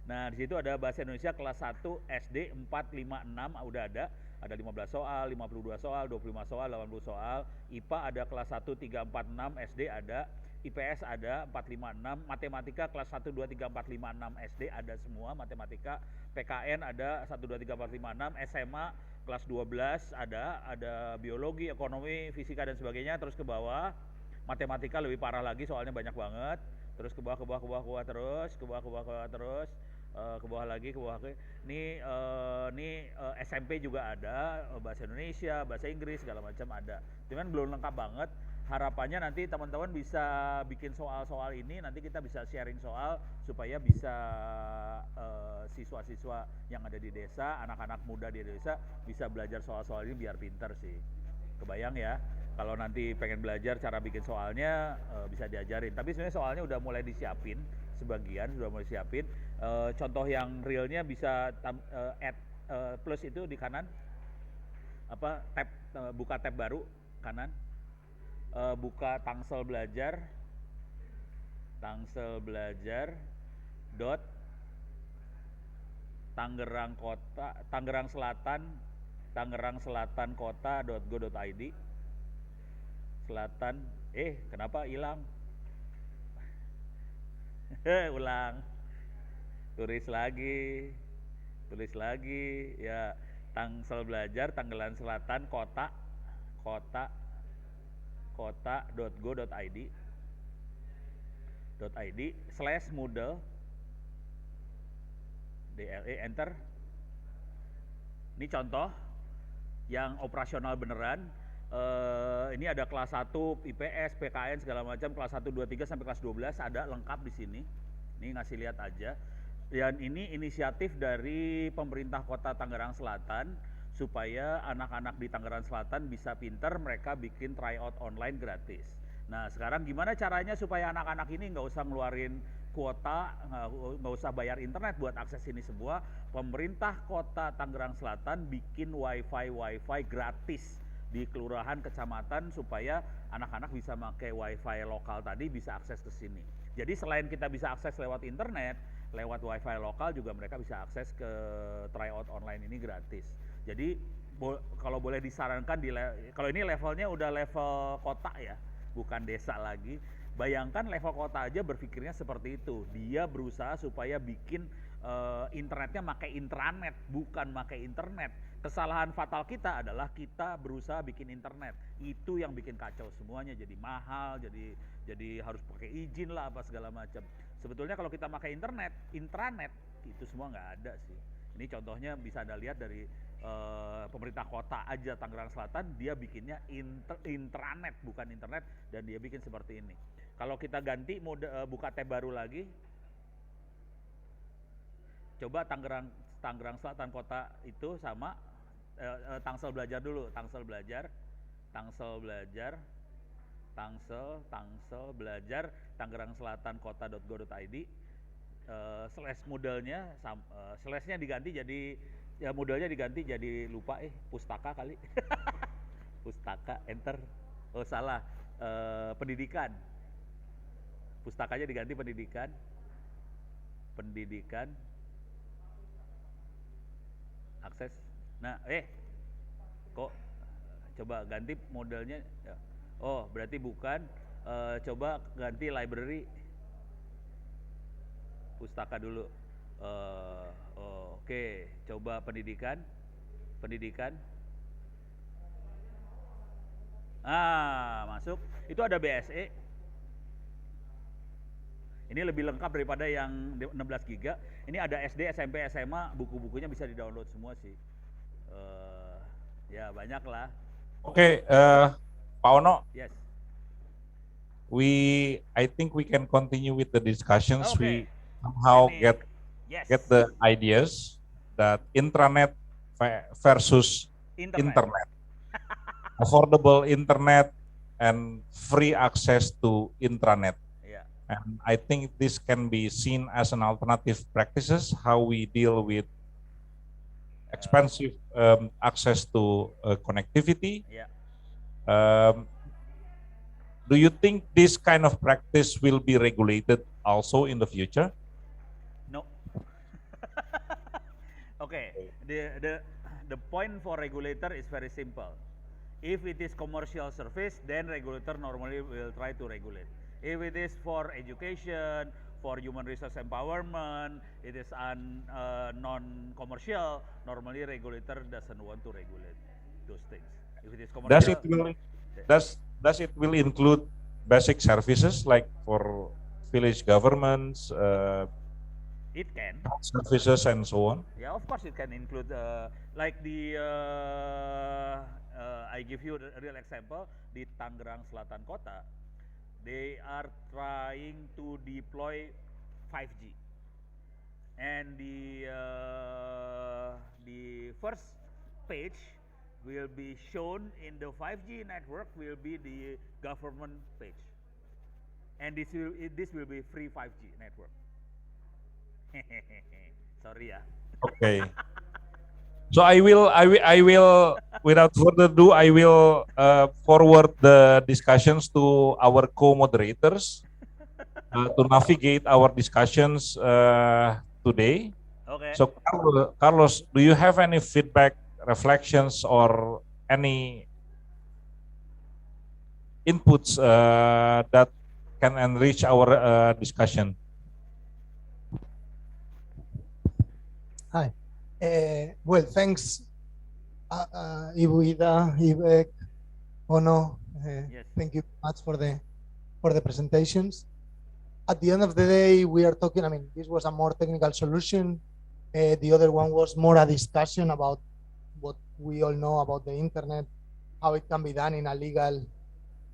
Speaker 2: Nah, di situ ada bahasa Indonesia kelas 1 SD 456 udah ada 15 soal, 52 soal, 25 soal, 80 soal. IPA ada kelas 1 346, SD ada, IPS ada 456, matematika kelas 1 2 3 4 5 6 SD ada semua matematika, PKN ada 1 2 3 4 5 6, SMA kelas 12 ada biologi, ekonomi, fisika dan sebagainya. Terus ke bawah matematika lebih parah lagi soalnya banyak banget. Terus ke bawah terus, ke bawah lagi. Ini SMP juga ada, bahasa Indonesia, bahasa Inggris segala macam ada. Cuman belum lengkap banget. Harapannya nanti teman-teman bisa bikin soal-soal ini, nanti kita bisa sharing soal supaya bisa siswa-siswa yang ada di desa, anak-anak muda di desa bisa belajar soal-soal ini biar pintar sih. Kebayang ya? Kalau nanti pengen belajar cara bikin soalnya bisa diajarin. Tapi sebenarnya soalnya udah mulai disiapin, sebagian sudah mulai siapin. Contoh yang realnya bisa add plus itu di kanan. Tab buka tab baru kanan. Buka Tangsel Belajar. Dot Tangerang Selatan Kota.go.id. Selatan, kenapa hilang? Ulang, tulis lagi, ya. Tangsel Belajar, Tangerang Selatan, kota.go.id, /Moodle, DLE, enter. Ini contoh yang operasional beneran. Ini ada kelas 1 IPS, PKN segala macam, kelas 1 2 3 sampai kelas 12 ada lengkap di sini. Ini ngasih lihat aja. Dan ini inisiatif dari pemerintah Kota Tangerang Selatan supaya anak-anak di Tangerang Selatan bisa pinter, mereka bikin tryout online gratis. Nah, sekarang gimana caranya supaya anak-anak ini nggak usah ngeluarin kuota, nggak usah bayar internet buat akses ini semua. Pemerintah Kota Tangerang Selatan bikin wifi gratis di kelurahan, kecamatan supaya anak-anak bisa pakai wifi lokal tadi bisa akses ke sini. Jadi selain kita bisa akses lewat internet, lewat wifi lokal juga mereka bisa akses ke tryout online ini gratis. Jadi kalau boleh disarankan kalau ini levelnya udah level kota ya, bukan desa lagi. Bayangkan level kota aja berpikirnya seperti itu. Dia berusaha supaya bikin internetnya pakai intranet, bukan pakai internet. Kesalahan fatal kita adalah kita berusaha bikin internet. Itu yang bikin kacau semuanya, jadi mahal, jadi harus pakai izin lah apa segala macam. Sebetulnya kalau kita pakai internet, intranet, itu semua nggak ada sih. Ini contohnya bisa Anda lihat dari pemerintah kota aja Tangerang Selatan, dia bikinnya intranet bukan internet, dan dia bikin seperti ini. Kalau kita ganti mode, buka tab baru lagi, coba Tangerang Selatan Kota itu sama Tangsel Belajar dulu, Tangsel Belajar. Tangsel belajar, Tangsel belajar, Tangerang Selatan kota.go.id. Slash modelnya, slashnya diganti jadi, ya modelnya diganti jadi lupa pustaka kali. Pustaka, enter. Oh salah, pendidikan. Pustakanya diganti pendidikan. Pendidikan. Akses. Nah, kok coba ganti modelnya. Oh, berarti bukan. Coba ganti library. Pustaka dulu. Oke. Coba pendidikan. Pendidikan. Masuk. Itu ada BSE. Ini lebih lengkap daripada yang 16 GB. Ini ada SD, SMP, SMA, buku-bukunya bisa di-download semua sih. Ya banyak lah.
Speaker 3: Oke, Pak Ono,
Speaker 2: Yes.
Speaker 3: I think we can continue with the discussions.
Speaker 2: Okay.
Speaker 3: We somehow
Speaker 2: Yes.
Speaker 3: get the ideas that intranet versus internet. Affordable internet and free access to intranet.
Speaker 2: Yeah.
Speaker 3: And I think this can be seen as an alternative practices, how we deal with expensive access to connectivity.
Speaker 2: Yeah.
Speaker 3: Do you think this kind of practice will be regulated also in the future?
Speaker 2: No. Okay. The point for regulator is very simple. If it is commercial service, then regulator normally will try to regulate. If it is for education, for human resource empowerment, it is non-commercial, normally regulator doesn't want to regulate those things. If it is commercial,
Speaker 3: does it will include basic services like for village governments,
Speaker 2: it can.
Speaker 3: services and so on?
Speaker 2: Yeah, of course it can include like the I give you a real example di Tangerang Selatan Kota, they are trying to deploy 5G, and the first page will be shown in the 5G network will be the government page, and this will be free 5G network. Sorry ya.
Speaker 3: Okay. So I will, without further ado, I will forward the discussions to our co-moderators to navigate our discussions today.
Speaker 2: Okay.
Speaker 3: So Carlos, do you have any feedback, reflections, or any inputs that can enrich our discussion?
Speaker 5: Hi. Well, thanks, Ibu Ida, Ivek, Ono.
Speaker 2: Yes.
Speaker 5: Thank you much for the presentations. At the end of the day, we are talking. I mean, this was a more technical solution. The other one was more a discussion about what we all know about the internet, how it can be done in a legal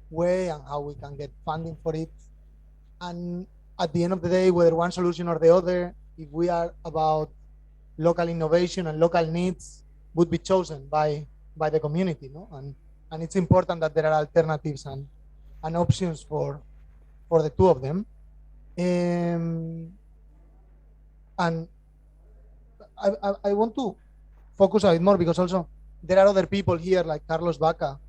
Speaker 5: way, and how we can get funding for it. And at the end of the day, whether one solution or the other, if we are about local innovation and local needs, would be chosen by the community, no? And it's important that there are alternatives and options for the two of them. And I want to focus a bit more because also there are other people here like Carlos Baca,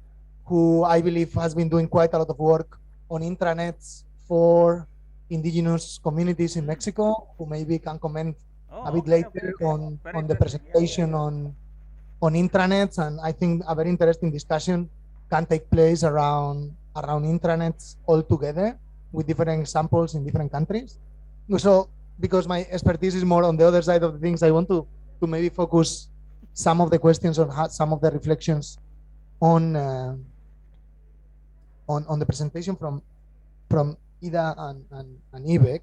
Speaker 5: who I believe has been doing quite a lot of work on intranets for indigenous communities in Mexico, who maybe can comment a bit later on the presentation on intranets. And I think a very interesting discussion can take place around intranets altogether with different examples in different countries. So because my expertise is more on the other side of the things, I want to maybe focus some of the questions on some of the reflections on the presentation from Ida and Ivek.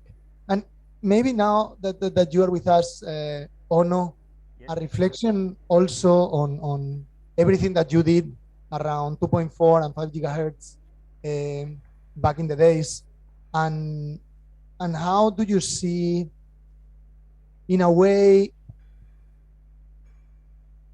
Speaker 5: And maybe now that you are with us, Ono,
Speaker 2: Yes.
Speaker 5: a reflection also on everything that you did around 2.4 and 5 gigahertz back in the days, and how do you see, in a way,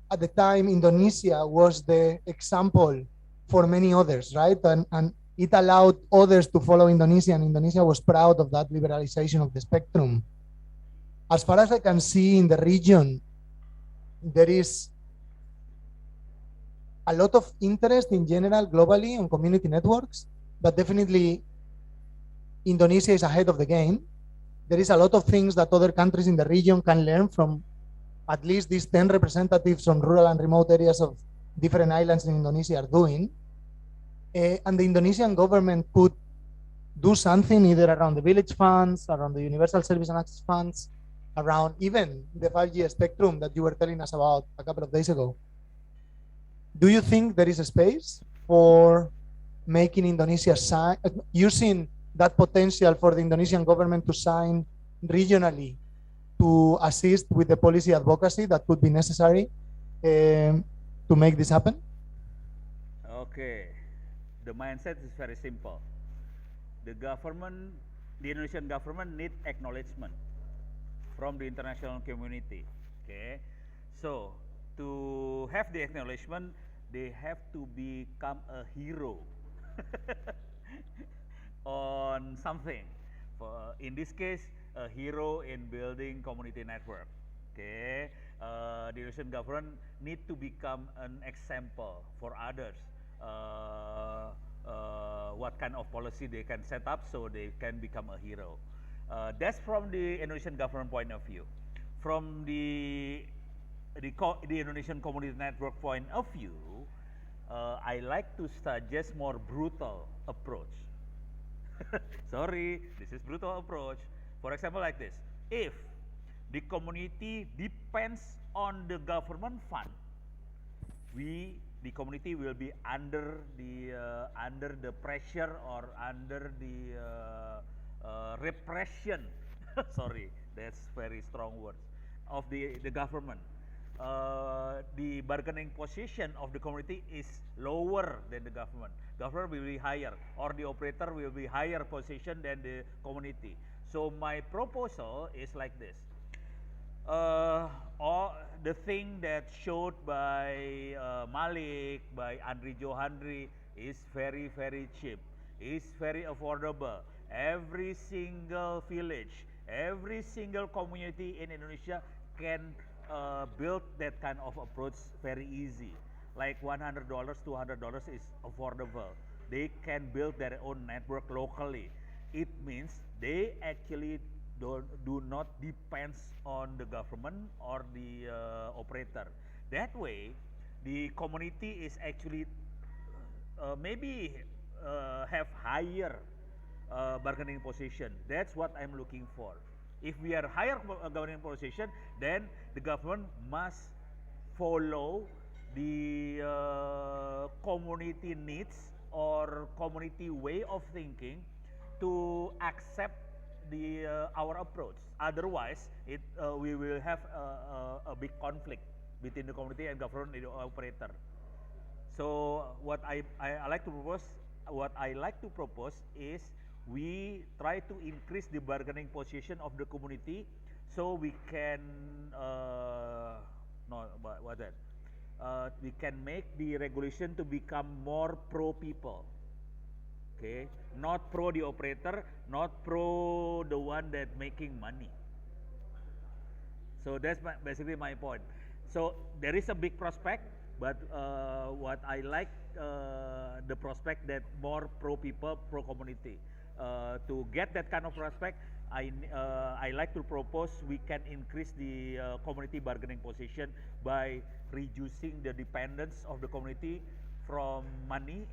Speaker 5: at the time Indonesia was the example for many others, right? And it allowed others to follow Indonesia, and Indonesia was proud of that liberalization of the spectrum. As far as I can see in the region, there is a lot of interest in general globally on community networks, but definitely Indonesia is ahead of the game. There is a lot of things that other countries in the region can learn from at least these 10 representatives from rural and remote areas of different islands in Indonesia are doing. And the Indonesian government could do something either around the village funds, around the universal service and access funds, around even the 5G spectrum that you were telling us about a couple of days ago. Do you think there is a space for making Indonesia sign, using that potential for the Indonesian government to sign regionally to assist with the policy advocacy that could be necessary to make this happen?
Speaker 2: Okay, the mindset is very simple. The Indonesian government need acknowledgement from the international community. Okay, so to have the acknowledgement, they have to become a hero on something. In this case, a hero in building community network. Okay, the Indonesian government need to become an example for others. What kind of policy they can set up so they can become a hero. That's from the Indonesian government point of view. From the Indonesian community network point of view, I like to suggest more brutal approach. Sorry, this is brutal approach. For example, like this: if the community depends on the government fund, the community will be under the pressure or under the repression. Sorry, that's very strong words of the government. The bargaining position of the community is lower than the government. Government will be higher, or the operator will be higher position than the community. So my proposal is like this. All the thing that showed by Malik, by Andri Johandi is very, very cheap. It's very affordable. Every single village, every single community in Indonesia can build that kind of approach very easy. Like $100, $200 is affordable. They can build their own network locally. It means they actually do not depends on the government or the operator. That way, the community is actually maybe have higher bargaining position. That's what I'm looking for. If we are higher bargaining position, then the government must follow the community needs or community way of thinking to accept our approach. Otherwise, we will have a big conflict between the community and government and the operator. So what I like to propose is we try to increase the bargaining position of the community, so we can we can make the regulation to become more pro people. Okay, not pro the operator, not pro the one that making money. So that's basically my point. So there is a big prospect, but what I like the prospect that more pro people, pro community. To get that kind of prospect, I like to propose we can increase the community bargaining position by reducing the dependence of the community from money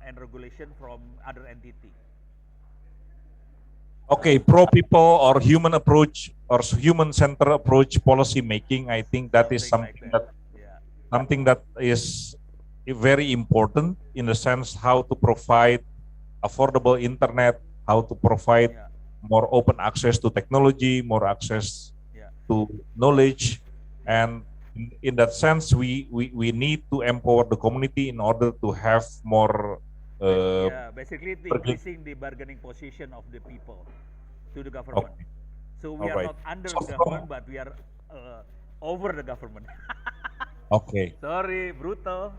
Speaker 2: and regulation from other entity.
Speaker 3: Okay, pro people or human approach or human-centered approach policy making. I think that is something
Speaker 2: like
Speaker 3: something that is very important in the sense how to provide affordable internet, how to provide more open access to technology, more access to knowledge, and in that sense, we need to empower the community in order to have more.
Speaker 2: Basically increasing the bargaining position of the people to the government.
Speaker 3: Okay.
Speaker 2: So we are not under the government, but we are over the government.
Speaker 3: Okay.
Speaker 2: Sorry, brutal.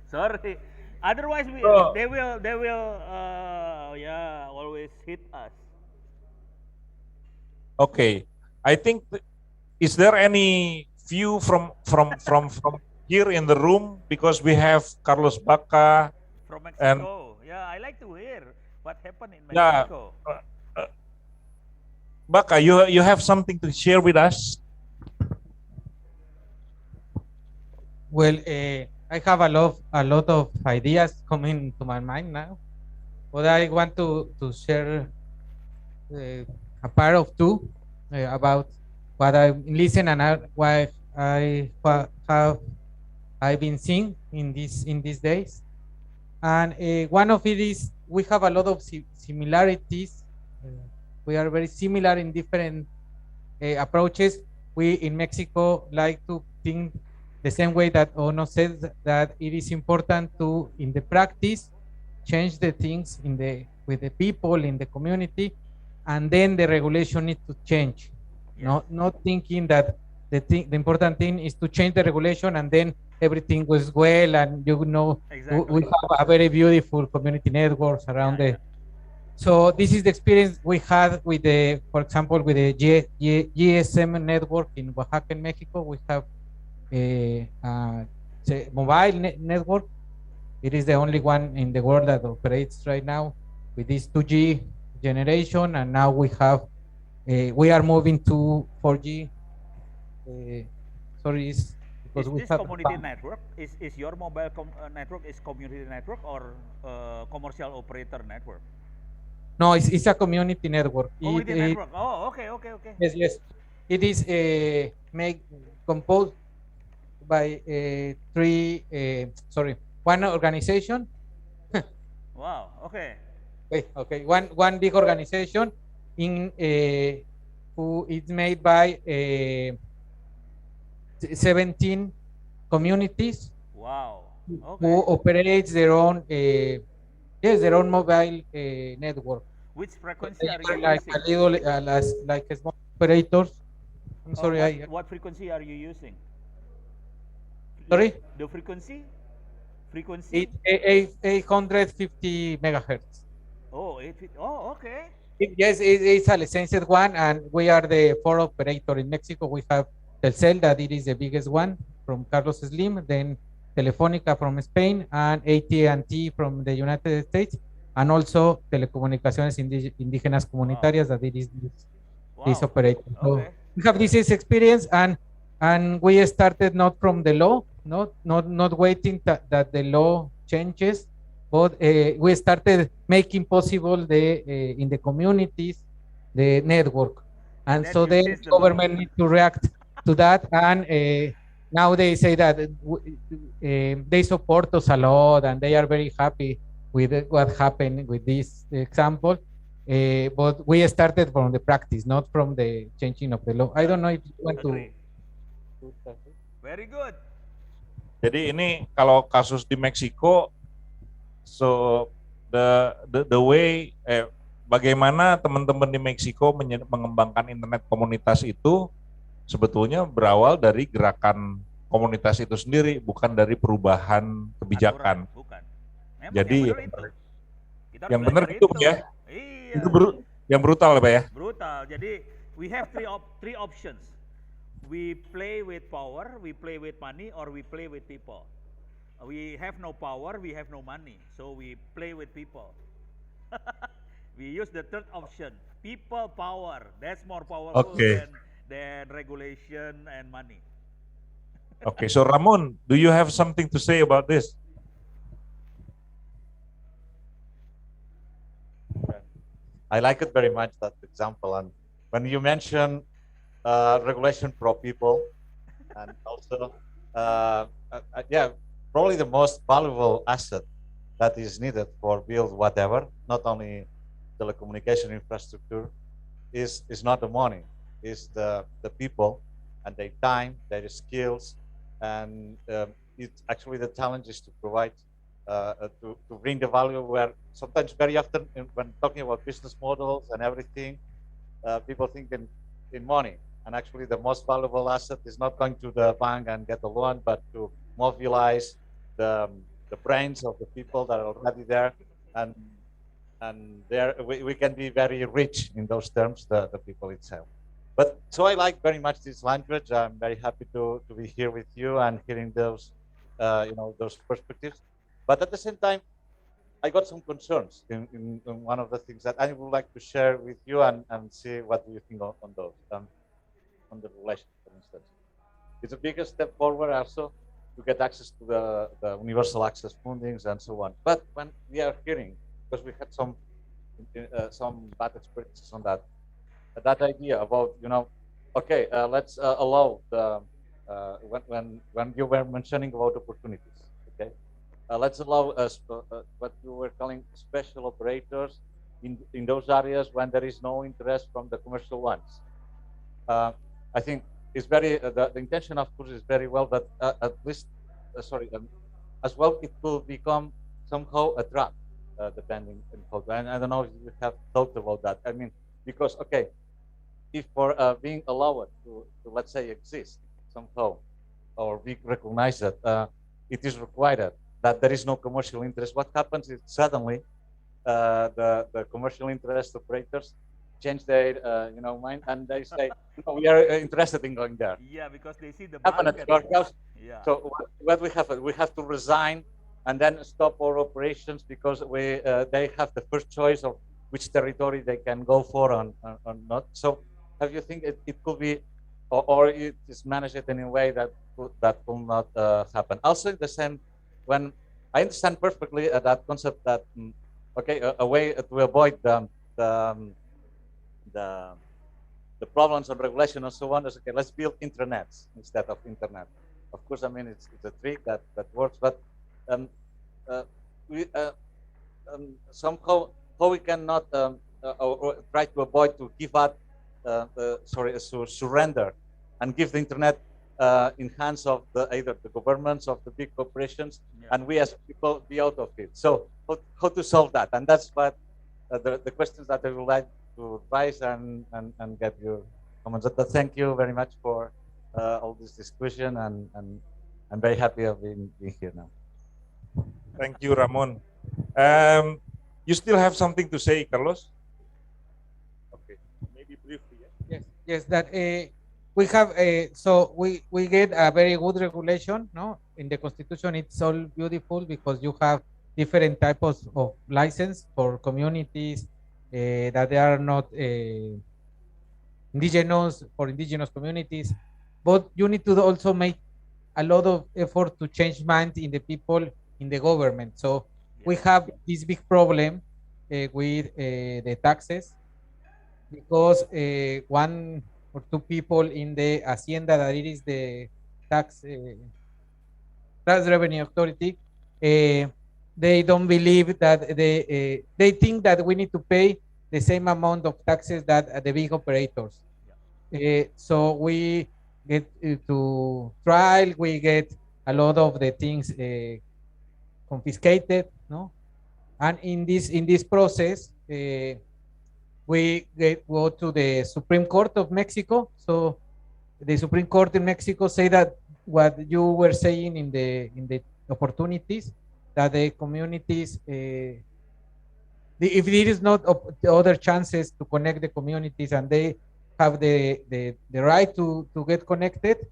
Speaker 2: Sorry. Otherwise,
Speaker 3: So-
Speaker 2: they will, yeah, always hit us.
Speaker 3: Okay, I think is there any view from here in the room, because we have Carlos Baca
Speaker 2: From
Speaker 3: and
Speaker 2: Mexico. Yeah, I like to hear what happened in
Speaker 3: yeah,
Speaker 2: Mexico.
Speaker 3: Baca, you have something to share with us?
Speaker 6: Well, I have a lot of ideas coming to my mind now, but I want to share a part of two about what I listen and what have I been seeing in these days. And one of it is we have a lot of similarities. We are very similar in different approaches. We in Mexico like to think the same way that Ono says, that it is important to, in the practice, change the things in the with the people in the community, and then the regulation needs to change.
Speaker 2: Yes.
Speaker 6: Not thinking that the important thing is to change the regulation and then everything goes well, and
Speaker 2: Exactly.
Speaker 6: we have a very beautiful community networks around
Speaker 2: Yeah,
Speaker 6: the. So this is the experience we had with the, for example, with the GSM network in Oaxaca, in Mexico. We have a mobile network. It is the only one in the world that operates right now with this 2G generation, and now we are moving to 4G. Sorry, because
Speaker 2: Is
Speaker 6: we
Speaker 2: this
Speaker 6: have
Speaker 2: community network? Is your mobile network is community network or commercial operator network?
Speaker 6: no, it's a community network.
Speaker 2: Community network. Oh, okay, okay, okay.
Speaker 6: Yes, yes. It is composed by one organization.
Speaker 2: Wow. Okay.
Speaker 6: Okay. One big organization in who is made by 17 communities
Speaker 2: Wow.
Speaker 6: who
Speaker 2: Okay.
Speaker 6: operates their own their own mobile network.
Speaker 2: Which
Speaker 6: So
Speaker 2: frequency
Speaker 6: they
Speaker 2: are you
Speaker 6: are like
Speaker 2: using?
Speaker 6: a little like small operators. I'm sorry,
Speaker 2: What frequency are you using?
Speaker 6: sorry.
Speaker 2: The frequency?
Speaker 6: It's
Speaker 2: Frequency?
Speaker 6: 850 megahertz.
Speaker 2: Oh, oh, okay.
Speaker 6: Yes, it's a licensed one, and we are the four operator in Mexico. We have Telcel, that it is the biggest one from Carlos Slim, then Telefónica from Spain, and AT&T from the United States, and also Telecomunicaciones Indígenas Comunitarias, that it is this
Speaker 2: Wow.
Speaker 6: operator. So
Speaker 2: Okay.
Speaker 6: we have this experience, and we started not from the law, not waiting that the law changes, but we started making possible the in the communities the network, and
Speaker 2: then
Speaker 6: so
Speaker 2: you
Speaker 6: the
Speaker 2: change the law.
Speaker 6: government need to react to that, and now they say that they support us a lot, and they are very happy with what happened with this example. But we started from the practice, not from the changing of the law. I don't know if you want to.
Speaker 2: Agree. Very good.
Speaker 3: Jadi ini kalau kasus di Meksiko, so the way bagaimana teman-teman di Meksiko mengembangkan internet komunitas itu sebetulnya berawal dari gerakan komunitas itu sendiri, bukan dari perubahan kebijakan.
Speaker 2: Aturan, bukan. Memang
Speaker 3: Jadi
Speaker 2: yang benar itu. Kita harus
Speaker 3: yang benar
Speaker 2: belajar
Speaker 3: itu ya.
Speaker 2: Iya.
Speaker 3: Itu yang brutal ya Pak ya.
Speaker 2: Brutal. Jadi we have three options. We play with power, we play with money, or we play with people. We have no power, we have no money, so we play with people. We use the third option, people power. That's more powerful
Speaker 3: Okay.
Speaker 2: than regulation and money.
Speaker 3: Okay, so Ramon, do you have something to say about this?
Speaker 7: I like it very much, that example. And when you mention regulation pro people, and also, yeah, probably the most valuable asset that is needed for build whatever, not only telecommunication infrastructure, is not the money, is the people and their time, their skills, and it's actually the challenge is to provide to bring the value where sometimes very often when talking about business models and everything, people think in money, and actually the most valuable asset is not going to the bank and get a loan, but to mobilize the brains of the people that are already there, and there we can be very rich in those terms, the people itself. But so I like very much this language. I'm very happy to be here with you and hearing those those perspectives. But at the same time, I got some concerns in one of the things that I would like to share with you and see what do you think on those, on the relation, for instance. It's a bigger step forward also to get access to the universal access fundings and so on. But when we are hearing, because we had some bad experiences on that idea about, okay, let's allow the, when you were mentioning about opportunities, okay, let's allow us what you were calling special operators in those areas when there is no interest from the commercial ones. I think it's very, the intention of course is very well, but at least, as well, it will become somehow a trap, depending on how, and I don't know if you have thought about that. I mean, because, okay, if for being allowed to, let's say, exist somehow, or be recognized, it is required that there is no commercial interest, what happens is suddenly the commercial interest operators change their mind, and they say, no, we are interested in going there.
Speaker 2: Yeah, because they see the
Speaker 7: Happen at
Speaker 2: market.
Speaker 7: your house.
Speaker 2: Yeah.
Speaker 7: So what we have to resign and then stop our operations because they have the first choice of which territory they can go for or not. So have you think it could be, or it is managed in a way that will not happen? Also, the same, when I understand perfectly that concept that okay, a way to avoid the problems of regulation and so on is, okay, let's build intranets instead of internet. Of course, I mean it's a trick that works, but we somehow how we cannot or try to avoid to give up, to surrender and give the internet in hands of either the governments of the big corporations,
Speaker 2: Yeah.
Speaker 7: and we as people be out of it. So how to solve that? And that's what the questions that I would like to raise and get your comments. But thank you very much for all this discussion, and I'm very happy of being here now.
Speaker 3: Thank you, Ramon. You still have something to say, Carlos? Okay, maybe briefly. Yeah?
Speaker 6: Yes, that we have so we get a very good regulation, no? In the constitution, it's all beautiful because you have different types of license for communities that they are not indigenous, for indigenous communities, but you need to also make a lot of effort to change mind in the people in the government. So we have this big problem with the taxes, because one or two people in the Hacienda, that it is the tax revenue authority, they don't believe that they think that we need to pay the same amount of taxes that the big operators. So we get to trial, we get a lot of the things confiscated, no? And in this process, we go to the Supreme Court of Mexico. So the Supreme Court in Mexico say that what you were saying in the opportunities, that the communities, if there is not the other chances to connect the communities and they have the right to get connected,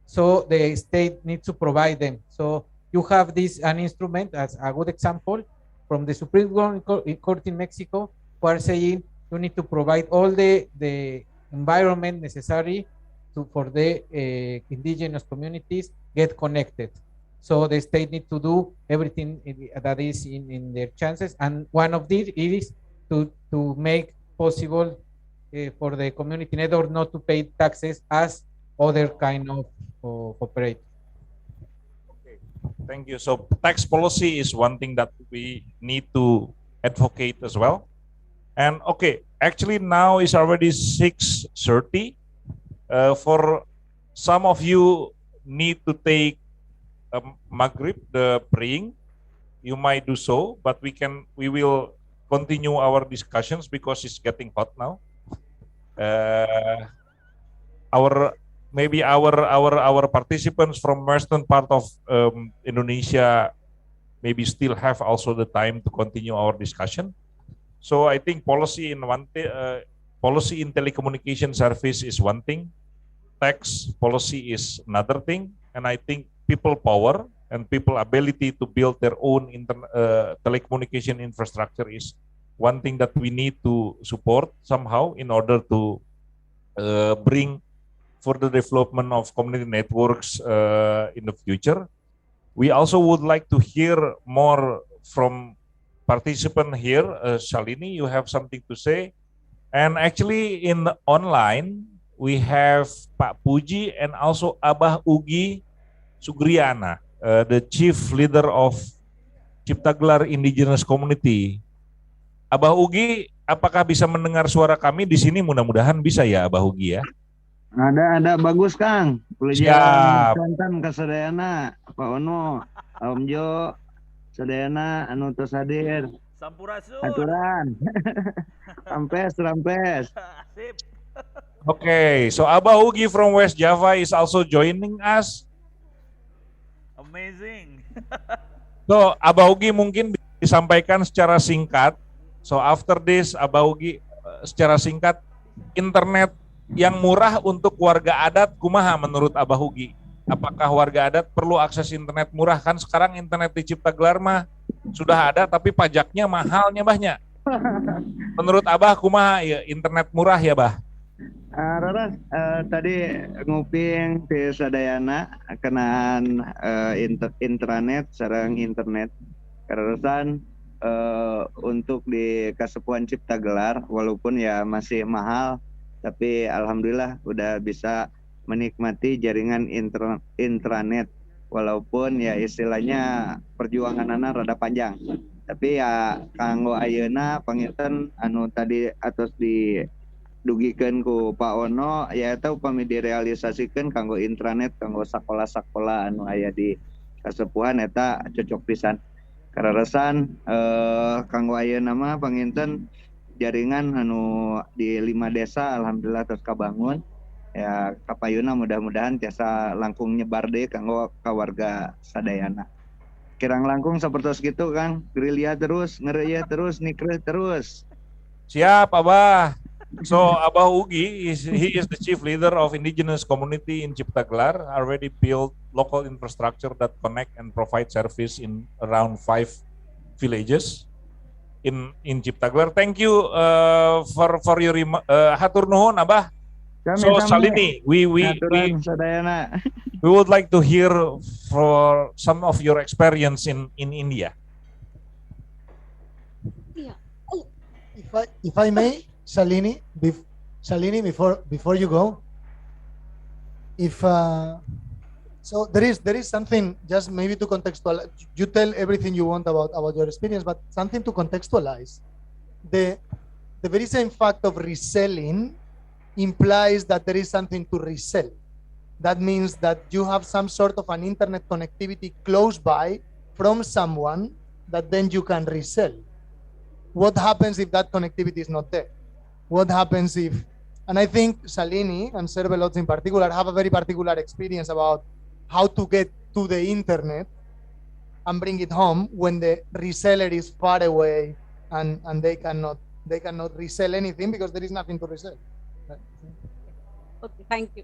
Speaker 6: so the state needs to provide them. So you have this an instrument as a good example from the Supreme Court in Mexico, who are saying you need to provide all the environment necessary for the indigenous communities get connected. So the state needs to do everything that is in their chances, and one of these is to make possible for the community network not to pay taxes as other kind of operate.
Speaker 3: Okay, thank you. So tax policy is one thing that we need to advocate as well. And okay, actually now it's already 6:30. For some of you need to take Maghrib, the praying, you might do so, but we will continue our discussions because it's getting hot now. Our maybe our participants from western part of Indonesia maybe still have also the time to continue our discussion. So I think policy in telecommunication service is one thing, tax policy is another thing, and I think people power and people ability to build their own telecommunication infrastructure is one thing that we need to support somehow in order to bring further development of community networks in the future. We also would like to hear more from participant here. Shalini, you have something to say? And actually in the online, we have Pak Puji and also Abah Ugi Sugriana, the chief leader of Ciptagelar Indigenous Community. Abah Ugi, apakah bisa mendengar suara kami di sini? Mudah-mudahan bisa ya, Abah Ugi ya.
Speaker 8: Ada bagus Kang.
Speaker 3: Siap.
Speaker 8: Konten ke sadayana Pak Ono, Om Jo, sadayana anu tos hadir.
Speaker 2: Sampurasun.
Speaker 8: Aturan. Rampes.
Speaker 2: Sip.
Speaker 3: Okay, so Abah Ugi from West Java is also joining us.
Speaker 2: Amazing.
Speaker 3: So Abah Ugi mungkin disampaikan secara singkat. So after this, Abah Ugi secara singkat, internet yang murah untuk warga adat kumaha menurut Abah Ugi? Apakah warga adat perlu akses internet murah? Kan sekarang internet di Ciptagelar mah sudah ada tapi pajaknya mahalnya banyak. Menurut Abah kumaha ya internet murah ya Bah?
Speaker 8: Raras tadi nguping di sadayana kenaan intranet sareng internet karesan untuk di Kasepuhan Ciptagelar walaupun ya masih mahal tapi alhamdulillah udah bisa menikmati jaringan intranet walaupun ya istilahnya perjuangan anak rada panjang tapi ya kanggo ayeuna panginten anu tadi atos didugikeun ku Pak Ono ya eta upami direalisasikeun kanggo intranet kanggo sakola-sakola anu aya di Kasepuhan eta cocok pisan kareresan kanggo ayeuna mah panginten jaringan anu di 5 desa alhamdulillah terus kabangun ya kapayuna mudah-mudahan tiasa langkung nyebar deh kanggo ka warga sadayana kirang langkung sapertos gitu Kang gerilya terus ngereuyeuh terus nikreuh terus
Speaker 3: Siap Abah. So Abah Ugi he is the chief leader of indigenous community in Ciptagelar, already built local infrastructure that connect and provide service in around 5 villages in Ciptagelar. Thank you for your hatur nuhun Abah. So Shalini, we would like to hear for some of your experience in India.
Speaker 5: Yeah. If I may, Shalini, before you go, if so there is something just maybe to contextualize. You tell everything you want about your experience, but something to contextualize. The very same fact of reselling implies that there is something to resell. That means that you have some sort of an internet connectivity close by from someone that then you can resell. What happens if that connectivity is not there? What happens if, and I think Shalini and Cervelots in particular have a very particular experience about how to get to the internet and bring it home when the reseller is far away and they cannot resell anything because there is nothing to resell.
Speaker 9: Okay, thank you.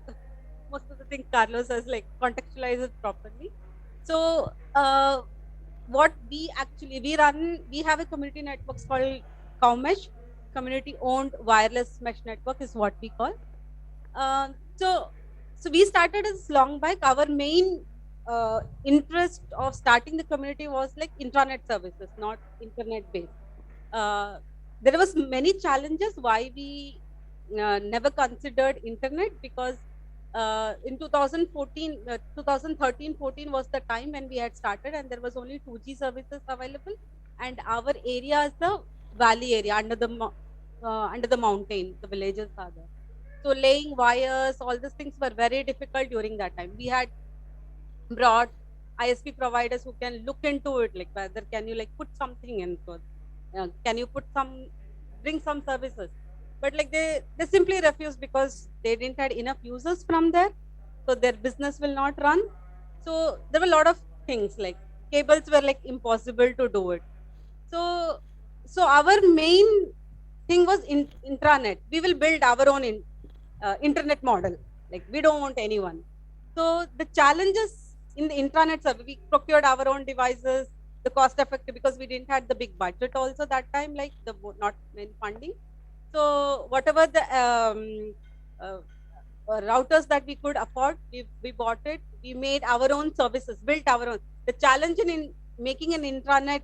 Speaker 9: Most of the things Carlos has like contextualized it properly. So what we have a community network called CowMesh, community owned wireless mesh network is what we call. So we started as long back. Our main interest of starting the community was like intranet services, not internet based. There was many challenges why we never considered internet because in 2013-14 was the time when we had started and there was only 2G services available and our area is the valley area under the mountain, the villages are there. So laying wires, all these things were very difficult during that time. We had brought ISP providers who can look into it, like whether can you like put something in, so, can you bring some services. But like they simply refused because they didn't had enough users from there so their business will not run. So there were a lot of things like cables were like impossible to do it. So our main thing was intranet. We will build our own internet model. Like we don't want anyone. So the challenges in the intranet server, we procured our own devices, the cost effective because we didn't have the big budget also that time, like the not main funding. So whatever the routers that we could afford, we bought it. We made our own services, built our own. The challenge in making an intranet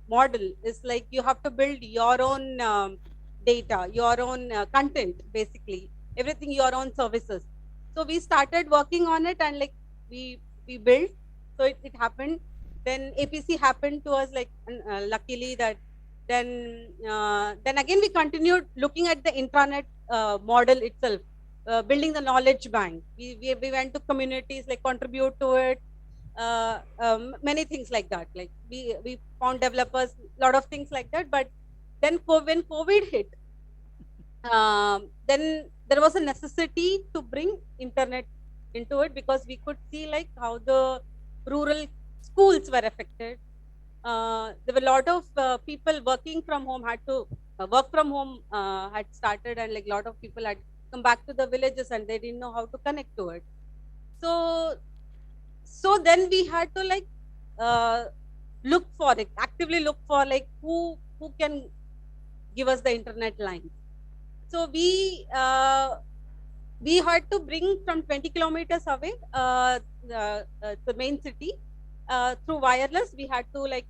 Speaker 9: model is like you have to build your own data, your own content, basically everything, your own services. So we started working on it, and like we built. So it happened. Then APC happened to us, like luckily that. Then again we continued looking at the intranet model itself, building the knowledge bank. We went to communities, like contribute to it. Many things like that. Like we found developers, lot of things like that. But then when COVID hit, then there was a necessity to bring internet into it, because we could see like how the rural schools were affected. There were a lot of people working from home, had to work from home had started, and like a lot of people had come back to the villages and they didn't know how to connect to it. So then we had to like look for it, actively look for like who can give us the internet lines. So we had to bring from 20 kilometers away the main city through wireless. We had to like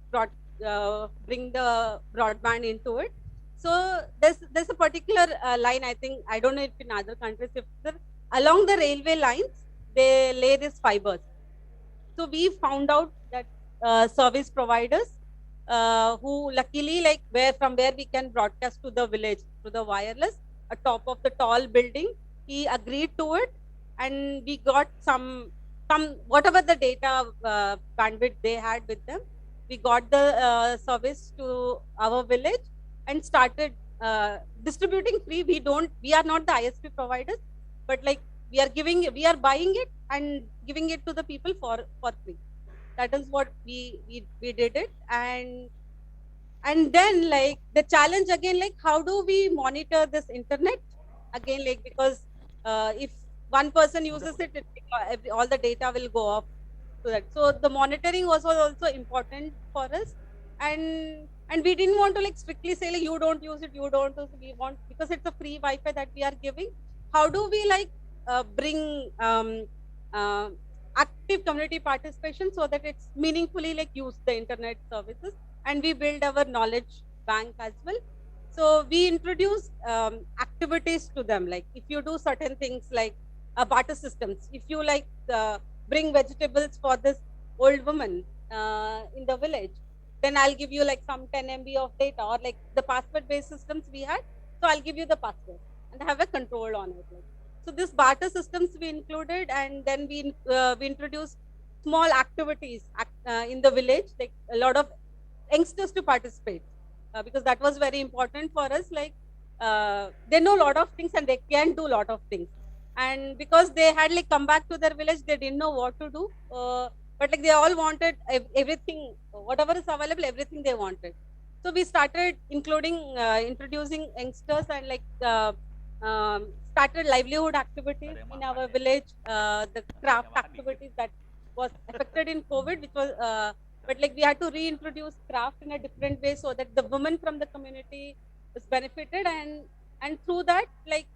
Speaker 9: bring the broadband into it. So there's a particular line, I think, I don't know if in other countries, if along the railway lines they lay these fibers. So we found out that service providers who luckily like from where we can broadcast to the village through the wireless atop of the tall building, he agreed to it, and we got some whatever the data bandwidth they had with them, we got the service to our village and started distributing free. We are not the ISP providers, but like we are buying it and giving it to the people for free. That is what we did it. And then like the challenge again, like how do we monitor this internet again, like because if one person uses it, all the data will go off to that. So the monitoring was also important for us, and we didn't want to like strictly say like you don't use it, you don't use it. We want, because it's a free Wi-Fi that we are giving, how do we like bring active community participation so that it's meaningfully like use the internet services, and we build our knowledge bank as well. So we introduce activities to them, like if you do certain things like barter systems, if you like bring vegetables for this old woman in the village, then I'll give you like some 10 MB of data, or like the password based systems we had, so I'll give you the password and have a control on it. Like. So this barter systems we included, and then we introduced small activities in the village, like a lot of youngsters to participate, because that was very important for us. Like they know a lot of things and they can do a lot of things, and because they had like come back to their village, they didn't know what to do, but like they all wanted everything, whatever is available, everything they wanted. So we started including introducing youngsters, and like started livelihood activities in our village, the craft activities that was affected in COVID, which was but like we had to reintroduce craft in a different way so that the women from the community was benefited, and through that like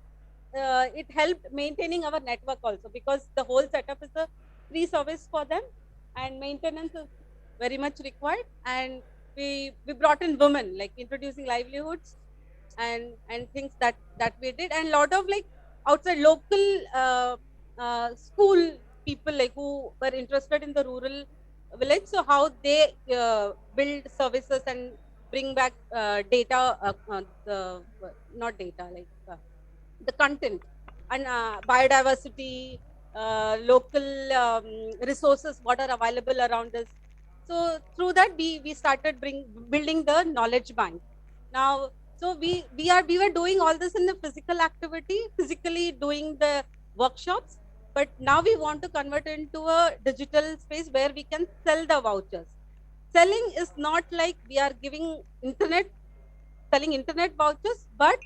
Speaker 9: it helped maintaining our network also, because the whole setup is a free service for them and maintenance is very much required. And we brought in women, like introducing livelihoods and things that we did, and a lot of like outside local school people like who were interested in the rural village, so how they build services and bring back data, not data, like the content and biodiversity, local resources what are available around us. So through that we started building the knowledge bank. Now, so we were doing all this in the physical activity, physically doing the workshops, But now we want to convert into a digital space where we can sell the vouchers. Selling is not like we are giving selling internet vouchers, but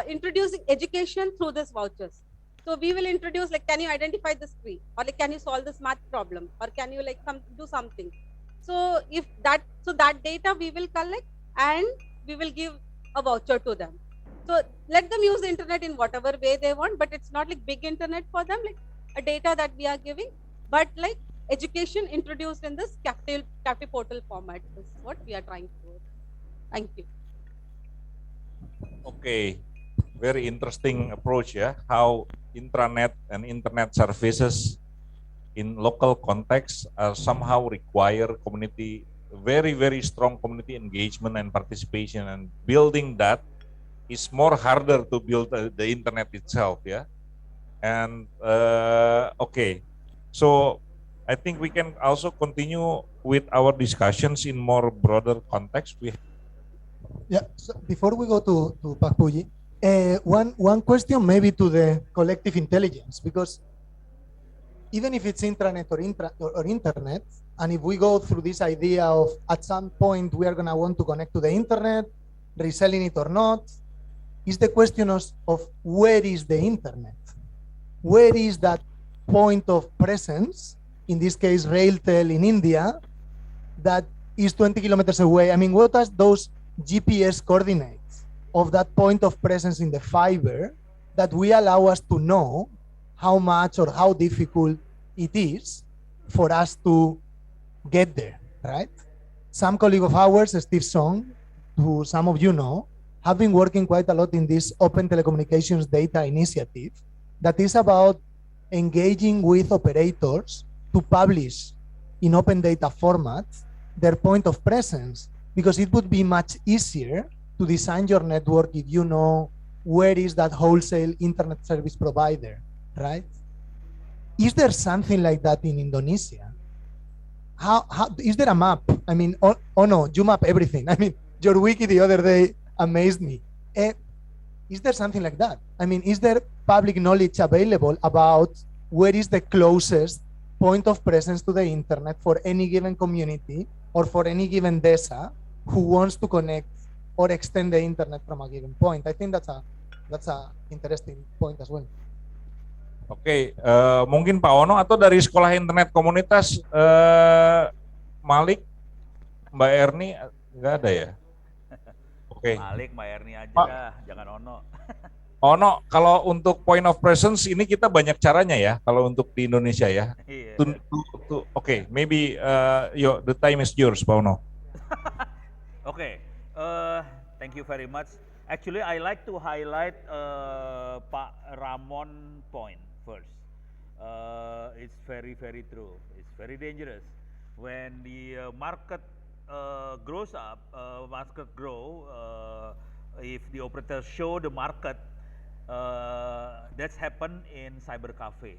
Speaker 9: introducing education through this vouchers. So we will introduce like, can you identify this tree, or like, can you solve this math problem, or can you like do something. So if that, so that data we will collect and we will give a voucher to them. So let them use the internet in whatever way they want, but it's not like big internet for them, like a data that we are giving, but like education introduced in this captive portal format is what we are trying to do. Thank you.
Speaker 3: Okay, very interesting approach ya, how intranet and internet services in local context somehow require community, very strong community engagement and participation, and building that is more harder to build the internet itself ya. And okay, so I think we can also continue with our discussions in more broader context.
Speaker 5: Yeah, so before we go to Pak Puyi, one question maybe to the collective intelligence, because even if it's intranet or internet, and if we go through this idea of at some point we are going to want to connect to the internet, reselling it or not, is the question of where is the internet? Where is that point of presence, in this case Railtel in India, that is 20 kilometers away? I mean, what are those GPS coordinates of that point of presence in the fiber that will allow us to know how much or how difficult it is for us to get there, right? Some colleague of ours, Steve Song, who some of you know, have been working quite a lot in this Open Telecommunications Data Initiative that is about engaging with operators to publish in open data format their point of presence, because it would be much easier to design your network if you know where is that wholesale internet service provider, right? Is there something like that in Indonesia? How is there a map? I mean, oh no, you map everything. I mean, your wiki the other day amazed me. Is there something like that? I mean, is there public knowledge available about where is the closest point of presence to the internet for any given community or for any given desa who wants to connect or extend the internet from a given point? I think that's a interesting point as well.
Speaker 3: Oke, mungkin Pak Ono atau dari sekolah internet komunitas Malik, Mbak Erni nggak ada ya? Oke.
Speaker 2: Malik, Mbak Erni aja
Speaker 3: Pak.
Speaker 2: dah, jangan Ono.
Speaker 3: Ono, kalau untuk point of presence ini kita banyak caranya ya, kalau untuk di Indonesia ya.
Speaker 2: Iya.
Speaker 3: Oke, maybe the time is yours, Pak Ono.
Speaker 2: Okay, thank you very much. Actually, I like to highlight Pak Ramon point first. It's very true. It's very dangerous when the market grows up. If the operators show the market, that's happened in cyber cafe.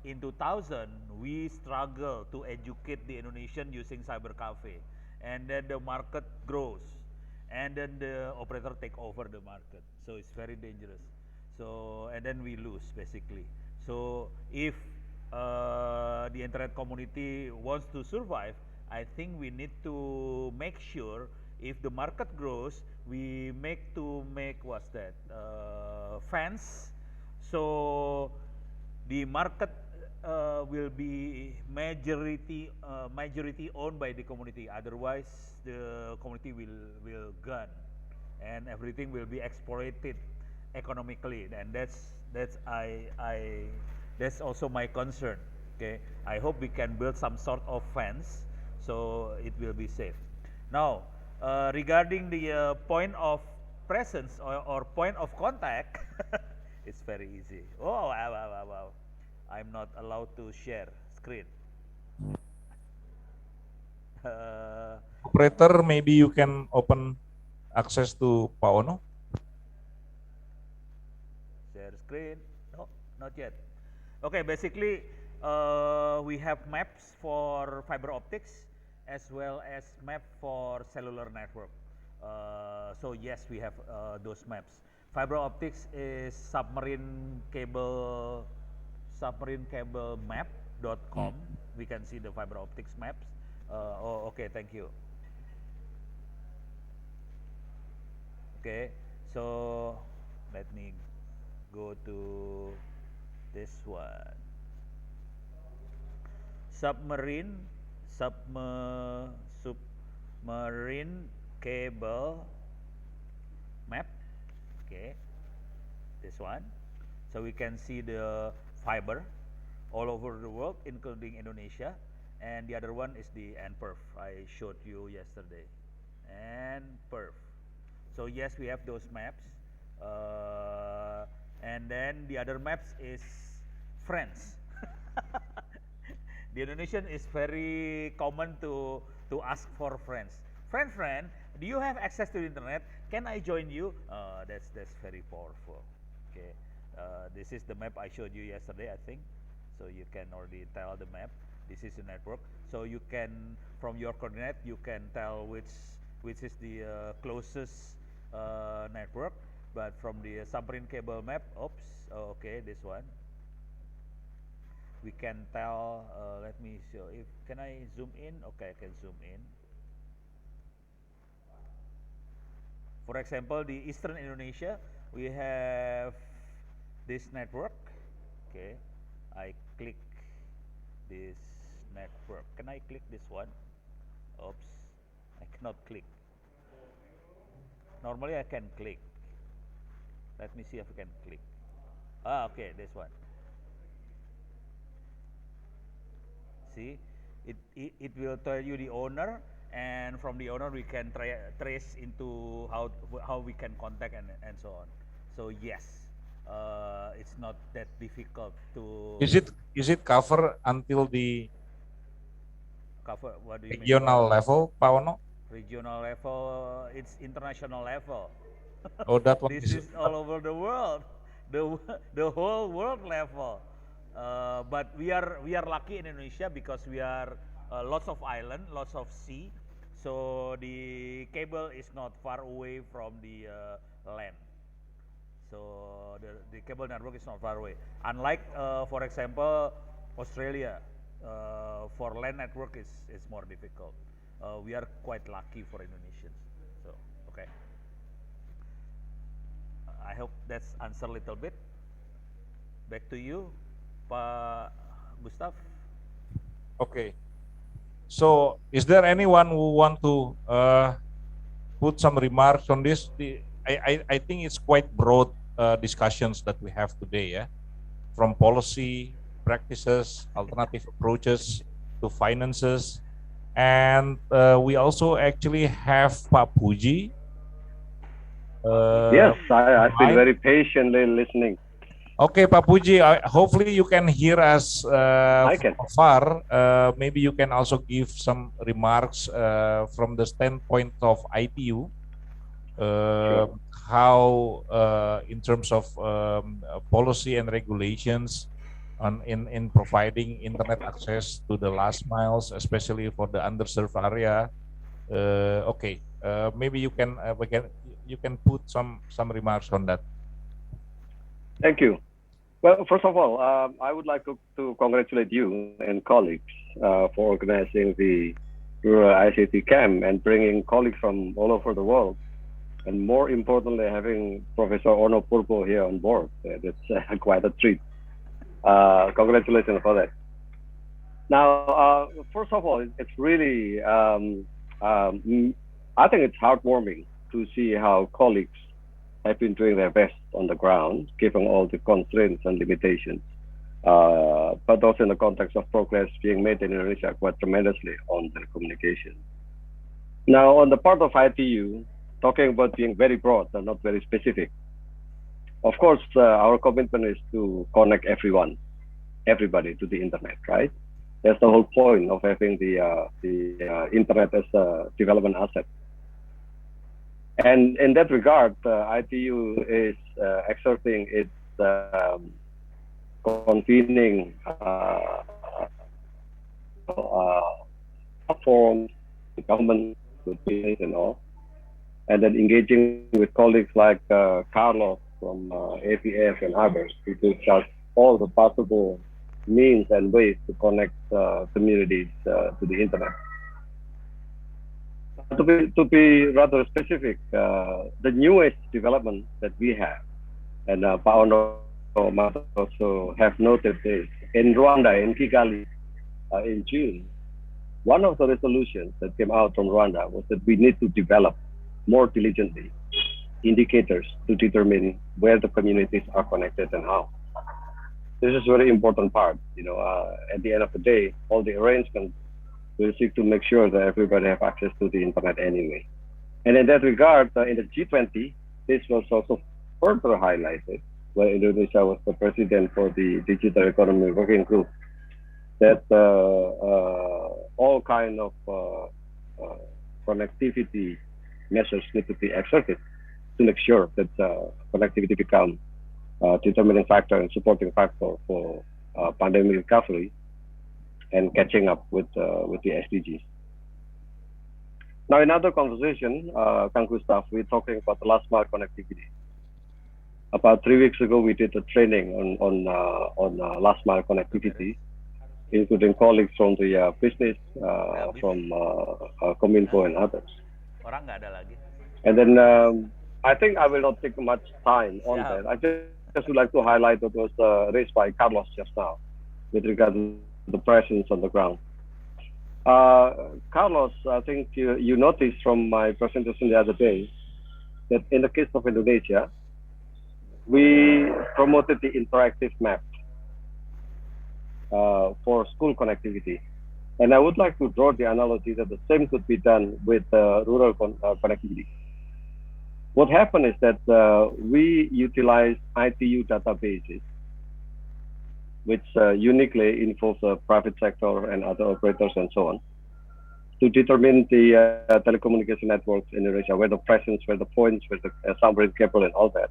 Speaker 2: In 2000, we struggle to educate the Indonesian using cyber cafe, and then the market grows, and then the operator take over the market. So it's very dangerous. So and then we lose basically. So if the internet community wants to survive, I think we need to make sure if the market grows, we make what's that fence, so the market will be majority owned by the community. Otherwise, the community will gone, and everything will be exploited economically. And that's also my concern. Okay, I hope we can build some sort of fence so it will be safe. Now, regarding the point of presence or point of contact, it's very easy. Oh, wow. I'm not allowed to share screen.
Speaker 3: Operator, maybe you can open access to Pak Ono.
Speaker 2: Share screen? No, not yet. Okay, basically we have maps for fiber optics as well as map for cellular network. So yes, we have those maps. Fiber optics is submarine cable submarinecablemap.com. We can see the fiber optics maps. Okay, thank you. Okay, so let me go to this one. Submarine cable map. Okay, this one. So we can see the fiber all over the world, including Indonesia. And the other one is the NPerf I showed you yesterday. NPerf. So yes, we have those maps. And then the other maps is France. The Indonesian is very common to ask for friends. Friend, do you have access to the internet? Can I join you? That's very powerful. Okay, this is the map I showed you yesterday, I think. So you can already tell the map. This is the network. So you can, from your coordinate, you can tell which is the closest network. But from the submarine cable map, okay, this one. We can tell, let me show, can I zoom in? Okay, I can zoom in. For example, the Eastern Indonesia, we have this network. Okay, I click this network. Can I click this one? Oops, I cannot click. Normally I can click. Let me see if I can click. Okay, this one. See, it will tell you the owner, and from the owner we can trace into how we can contact and so on. So yes, it's not that difficult to.
Speaker 3: Is it cover until the
Speaker 2: cover? What do you
Speaker 3: regional
Speaker 2: mean?
Speaker 3: level, Pak Ono?
Speaker 2: Regional level, it's international level.
Speaker 3: Oh, that one
Speaker 2: This is all over the world, the whole world level. But we are lucky in Indonesia because we are lots of island, lots of sea, so the cable is not far away from the land. So the cable network is not far away. Unlike, for example, Australia, for land network is more difficult. We are quite lucky for Indonesians. So okay. I hope that's answered a little bit. Back to you, Pak Gustav.
Speaker 3: Okay. So, is there anyone who want to put some remarks on this? I think it's quite broad discussions that we have today, yeah, from policy, practices, alternative approaches to finances, and we also actually have Pak Puji.
Speaker 10: Yes, I've been very patiently listening.
Speaker 3: Okay, Pak Puji, hopefully you can hear us
Speaker 10: I can.
Speaker 3: from far. Maybe you can also give some remarks from the standpoint of ITU.
Speaker 10: Sure.
Speaker 3: How, in terms of policy and regulations in providing internet access to the last miles, especially for the underserved area. Okay, maybe you can put some remarks on that.
Speaker 10: Thank you. Well, first of all, I would like to congratulate you and colleagues for organizing the Rural ICT Camp and bringing colleagues from all over the world, and more importantly, having Professor Ono Purbo here on board. That's quite a treat. Congratulations for that. Now, first of all, it's really, I think it's heartwarming to see how colleagues have been doing their best on the ground, given all the constraints and limitations, but also in the context of progress being made in Indonesia quite tremendously on the communication. Now, on the part of ITU, talking about being very broad and not very specific, of course, our commitment is to connect everybody to the internet, right? That's the whole point of having the internet as a development asset. And in that regard, ITU is exerting its convening forums, the government, and all, and then engaging with colleagues like Carlos from APF and others to all the possible means and ways to connect communities to the internet. To be rather specific, the newest development that we have, and Pak Ono must also have noted this, in Rwanda, in Kigali, in June, one of the resolutions that came out from Rwanda was that we need to develop more diligently indicators to determine where the communities are connected and how. This is a very important part. At the end of the day, all the arrangements will seek to make sure that everybody have access to the internet anyway. And in that regard, in the G20, this was also further highlighted, where Indonesia was the president for the Digital Economy Working Group, that all kind of connectivity measures need to be exerted to make sure that connectivity becomes a determining factor and supporting factor for pandemic recovery and catching up with the SDGs. Now, in other conversation, Kang Gustaf, we're talking about the last mile connectivity. About 3 weeks ago, we did a training on last mile connectivity, including colleagues from the business, from Kominfo and others.
Speaker 2: Orang nggak ada lagi.
Speaker 10: And then I think I will not take much time on that. I just would like to highlight what was raised by Carlos just now with regard to the presence on the ground. Carlos, I think you noticed from my presentation the other day that in the case of Indonesia, we promoted the interactive map for school connectivity. And I would like to draw the analogy that the same could be done with rural connectivity. What happened is that we utilize ITU databases, which uniquely involves the private sector and other operators and so on, to determine the telecommunication networks in Indonesia, where the presence, where the points, where the submarine cable and all that.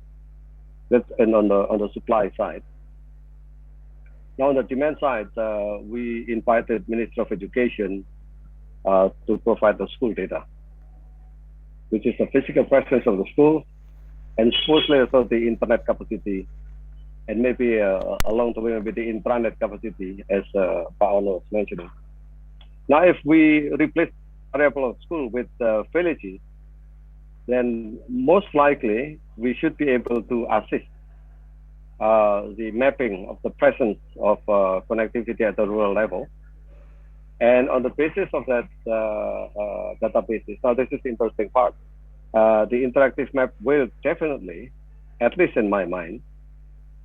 Speaker 10: That's and on the supply side. Now on the demand side, we invited Ministry of Education to provide the school data, which is the physical presence of the school, and supposedly also the internet capacity, and maybe along the way with the intranet capacity, as Pak Ono was mentioning. Now, if we replace variable of school with villages, then most likely we should be able to assist the mapping of the presence of connectivity at the rural level. And on the basis of that databases, now this is the interesting part. The interactive map will definitely, at least in my mind,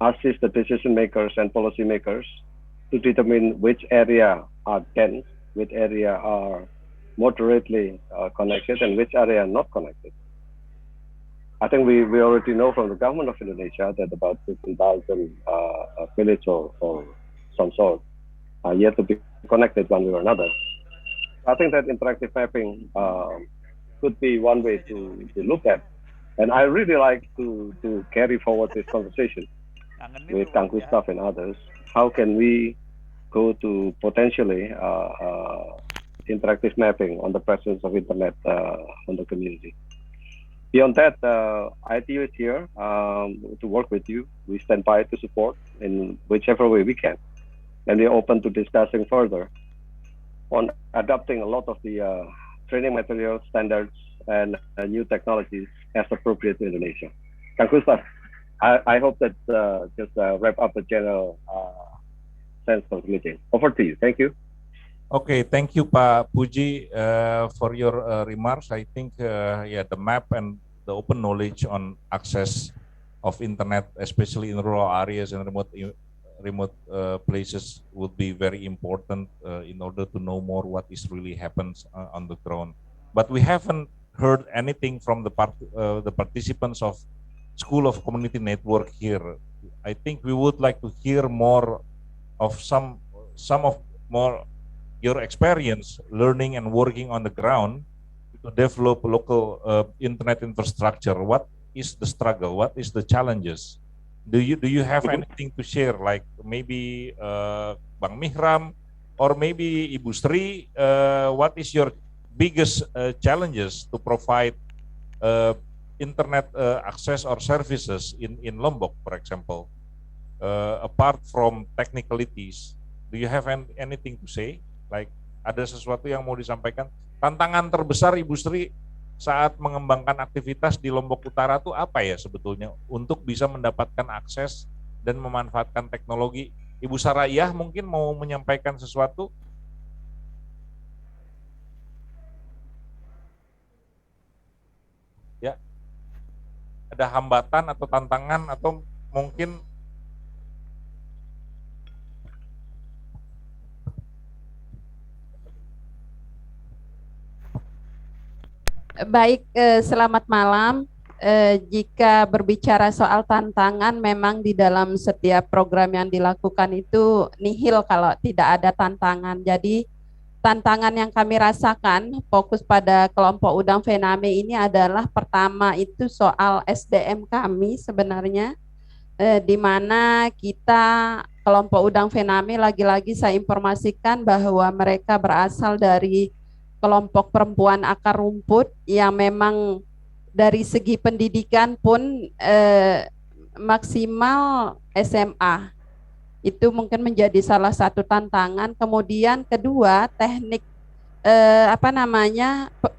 Speaker 10: assist the decision makers and policy makers to determine which area are dense, which area are moderately connected, and which area are not connected. I think we already know from the government of Indonesia that about 15,000 villages or some sort are yet to be connected one way or another. I think that interactive mapping could be one way to look at. And I really like to carry forward this conversation with Kang Gustaf and others. How can we go to potentially interactive mapping on the presence of internet on the community? Beyond that, ITU is here to work with you. We stand by to support in whichever way we can. And we're open to discussing further on adopting a lot of the training materials, standards, and new technologies as appropriate to Indonesia. Kang Gustaf, I hope that just wrap up the general sense of the meeting. Over to you. Thank you.
Speaker 3: Okay, thank you, Pak Puji, for your remarks. I think, the map and the open knowledge on access of internet, especially in rural areas and remote places, would be very important in order to know more what is really happens on the ground. But we haven't heard anything from the participants of School of Community Network here. I think we would like to hear more of some of more your experience learning and working on the ground to develop local internet infrastructure. What is the struggle? What is the challenges? Do you have anything to share? Like maybe Bang Mihram or maybe Ibu Sri? What is your biggest challenges to provide internet access or services in Lombok, for example? apart from technicalities, do you have anything to say? Like ada sesuatu yang mau disampaikan? Tantangan terbesar Ibu Sri saat mengembangkan aktivitas di Lombok Utara itu apa ya sebetulnya untuk bisa mendapatkan akses dan memanfaatkan teknologi? Ibu Sarayah mungkin mau menyampaikan sesuatu? Ya, ada hambatan atau tantangan atau mungkin
Speaker 11: Baik, selamat malam. Jika berbicara soal tantangan, memang di dalam setiap program yang dilakukan itu nihil kalau tidak ada tantangan. Jadi tantangan yang kami rasakan fokus pada kelompok Udang Fename ini adalah pertama itu soal SDM kami sebenarnya, di mana kita kelompok Udang Fename lagi-lagi saya informasikan bahwa mereka berasal dari kelompok perempuan akar rumput yang memang dari segi pendidikan pun maksimal SMA. Itu mungkin menjadi salah satu tantangan. Kemudian kedua, teknik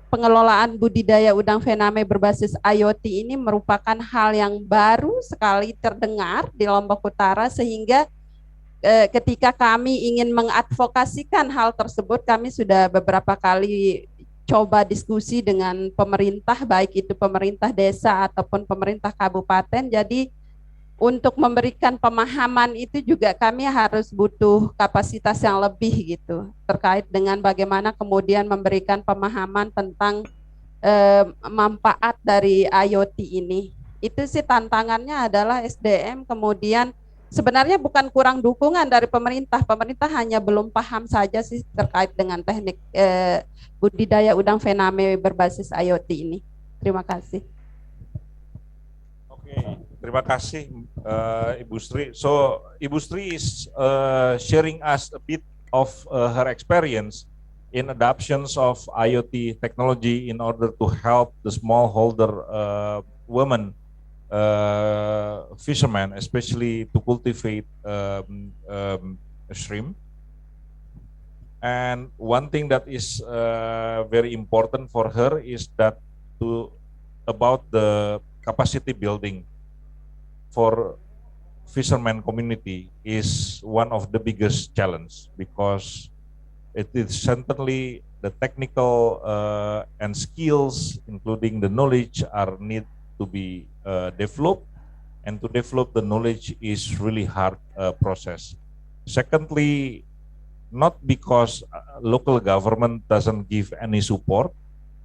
Speaker 11: pengelolaan budidaya udang Fename berbasis IoT ini merupakan hal yang baru sekali terdengar di Lombok Utara, sehingga ketika kami ingin mengadvokasikan hal tersebut, kami sudah beberapa kali coba diskusi dengan pemerintah, baik itu pemerintah desa ataupun pemerintah kabupaten. Jadi untuk memberikan pemahaman itu juga kami harus butuh kapasitas yang lebih gitu, terkait dengan bagaimana kemudian memberikan pemahaman tentang manfaat dari IoT ini. Itu sih tantangannya adalah SDM, kemudian sebenarnya bukan kurang dukungan dari pemerintah. Pemerintah hanya belum paham saja sih terkait dengan teknik budidaya udang Fename berbasis IoT ini. Terima kasih.
Speaker 3: Oke, terima kasih Ibu Sri. So Ibu Sri is sharing us a bit of her experience in adoptions of IoT technology in order to help the smallholder women fishermen, especially to cultivate shrimp. And one thing that is very important for her is that about the capacity building for fishermen community is one of the biggest challenge, because it is certainly the technical and skills, including the knowledge, are need to be developed, and to develop the knowledge is really hard process. Secondly, not because local government doesn't give any support,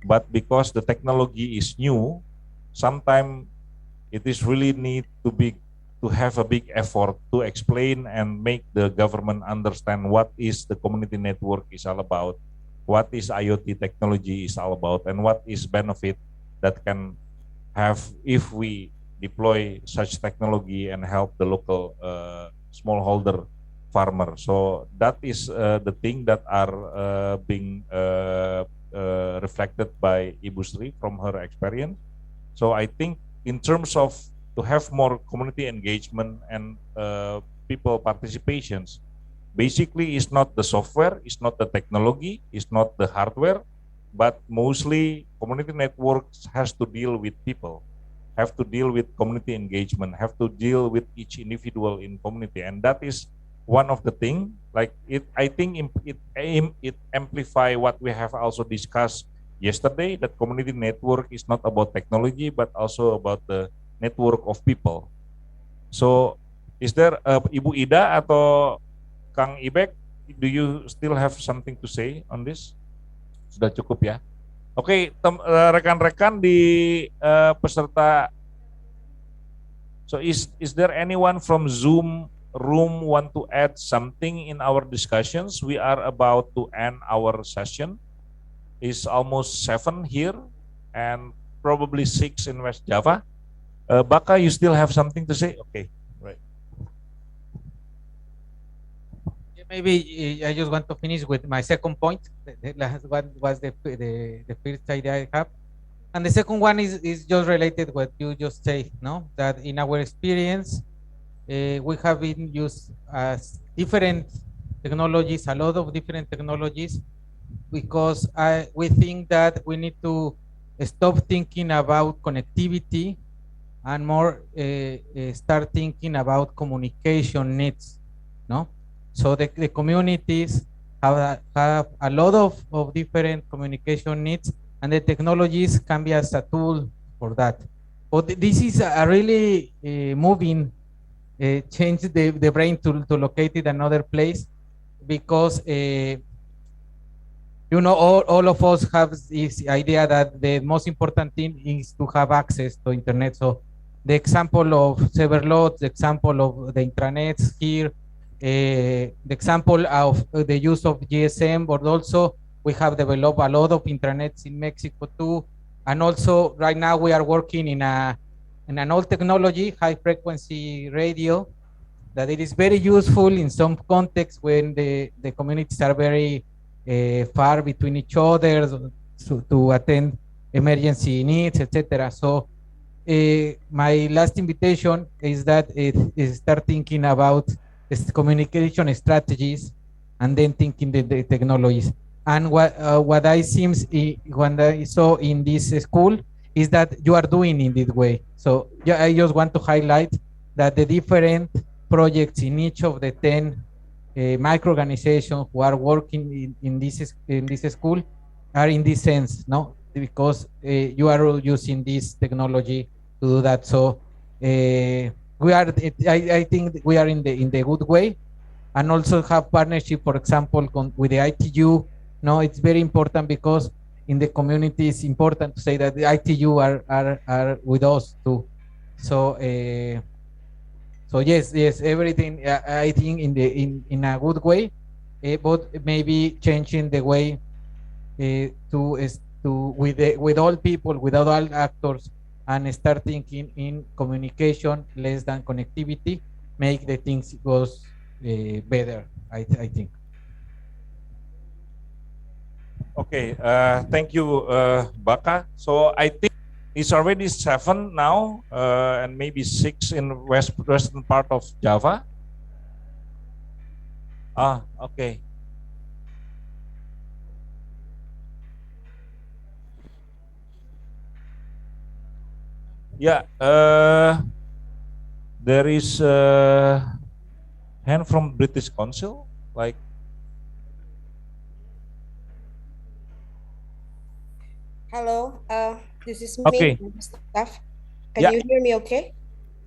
Speaker 3: but because the technology is new. Sometimes it is really need to have a big effort to explain and make the government understand what is the community network is all about, what is IoT technology is all about, and what is benefit that can have if we deploy such technology and help the local smallholder farmer. So that is the thing that are being reflected by Ibu Sri from her experience. So I think in terms of to have more community engagement and people participations, basically is not the software, is not the technology, is not the hardware, but mostly community networks has to deal with people, have to deal with community engagement, have to deal with each individual in community, and that is one of the thing. Like I think it amplify what we have also discussed yesterday, that community network is not about technology but also about the network of people. So is there Ibu Ida atau Kang Ibek, do you still have something to say on this? Sudah cukup ya. Oke, rekan-rekan di peserta. So is there anyone from Zoom room want to add something in our discussions? We are about to end our session. It's almost 7 here and probably 6 in West Java. Baka, you still have something to say? Okay, right.
Speaker 6: Maybe I just want to finish with my second point. The last one was the first idea I have. And the second one is just related what you just say, no? That in our experience, we have been used as different technologies, a lot of different technologies, because we think that we need to stop thinking about connectivity and more start thinking about communication needs, no? So the communities have a lot of different communication needs, and the technologies can be as a tool for that. But this is a really moving change the brain to locate it another place, because you know, all of us have this idea that the most important thing is to have access to internet. So the example of Severlot, the example of the intranets here, the example of the use of GSM, but also we have developed a lot of intranets in Mexico too. And also right now we are working in an old technology, high frequency radio, that it is very useful in some contexts when the communities are very far between each other to attend emergency needs, etc. So my last invitation is that is start thinking about communication strategies and then thinking the technologies. And what I seems when I saw in this school is that you are doing in this way. So yeah, I just want to highlight that the different projects in each of the 10 micro-organizations who are working in this school are in this sense, no? Because you are using this technology to do that. So we are, I think we are in the good way, and also have partnership, for example, with the ITU. No, it's very important because in the community it's important to say that the ITU are with us too. So so yes, everything I think in a good way, but maybe changing the way with all people, with all actors, and start thinking in communication less than connectivity, make the things goes better. I think.
Speaker 3: Okay, thank you, Baka. So I think it's already 7 now, and maybe 6 in western part of Java. Ah, okay. Yeah, there is a hand from British Council, like.
Speaker 12: Hello, this is
Speaker 3: Okay.
Speaker 12: me, staff. Can
Speaker 3: Yeah.
Speaker 12: you hear me okay?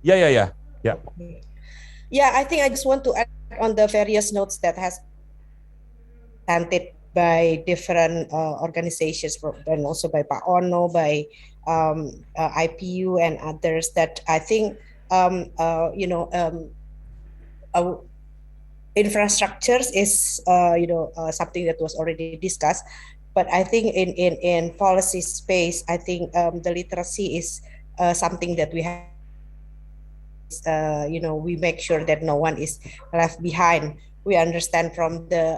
Speaker 3: Yeah.
Speaker 12: Yeah, I think I just want to add on the various notes that has presented by different organizations and also by Pak Ono, by IPU and others, that I think infrastructures is something that was already discussed, but I think in policy space, I think the literacy is something that we have. We make sure that no one is left behind. We understand from the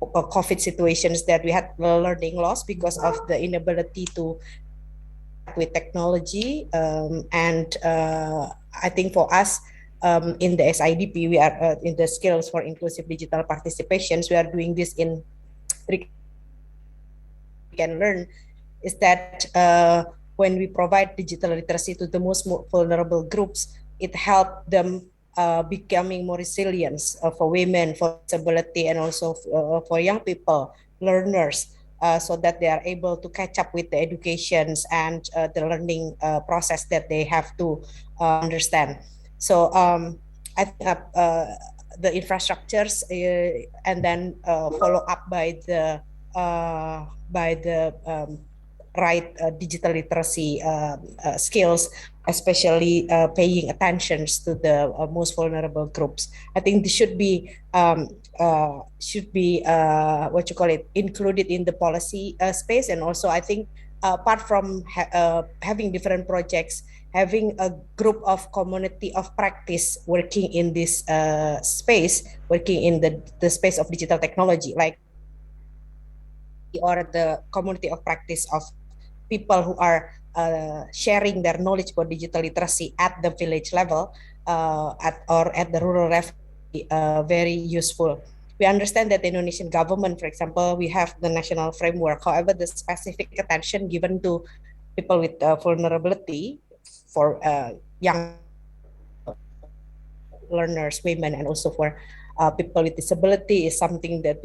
Speaker 12: COVID situations that we had learning loss because of the inability to with technology, and I think for us in the SIDP, we are in the skills for inclusive digital participations, we are doing this in we can learn is that when we provide digital literacy to the most vulnerable groups, it helps them becoming more resilient for women, for disability, and also for young people, learners, so that they are able to catch up with the educations and the learning process that they have to understand. So I think the infrastructures and then follow up by the right digital literacy skills, especially paying attention to the most vulnerable groups. I think this should be included in the policy space. And also I think apart from having different projects, having a group of community of practice working in this space, working in the space of digital technology, like or the community of practice of people who are sharing their knowledge about digital literacy at the village level, at the rural level very useful. We understand that the Indonesian government, for example, we have the national framework. However, the specific attention given to people with vulnerability for young learners, women, and also for people with disability is something that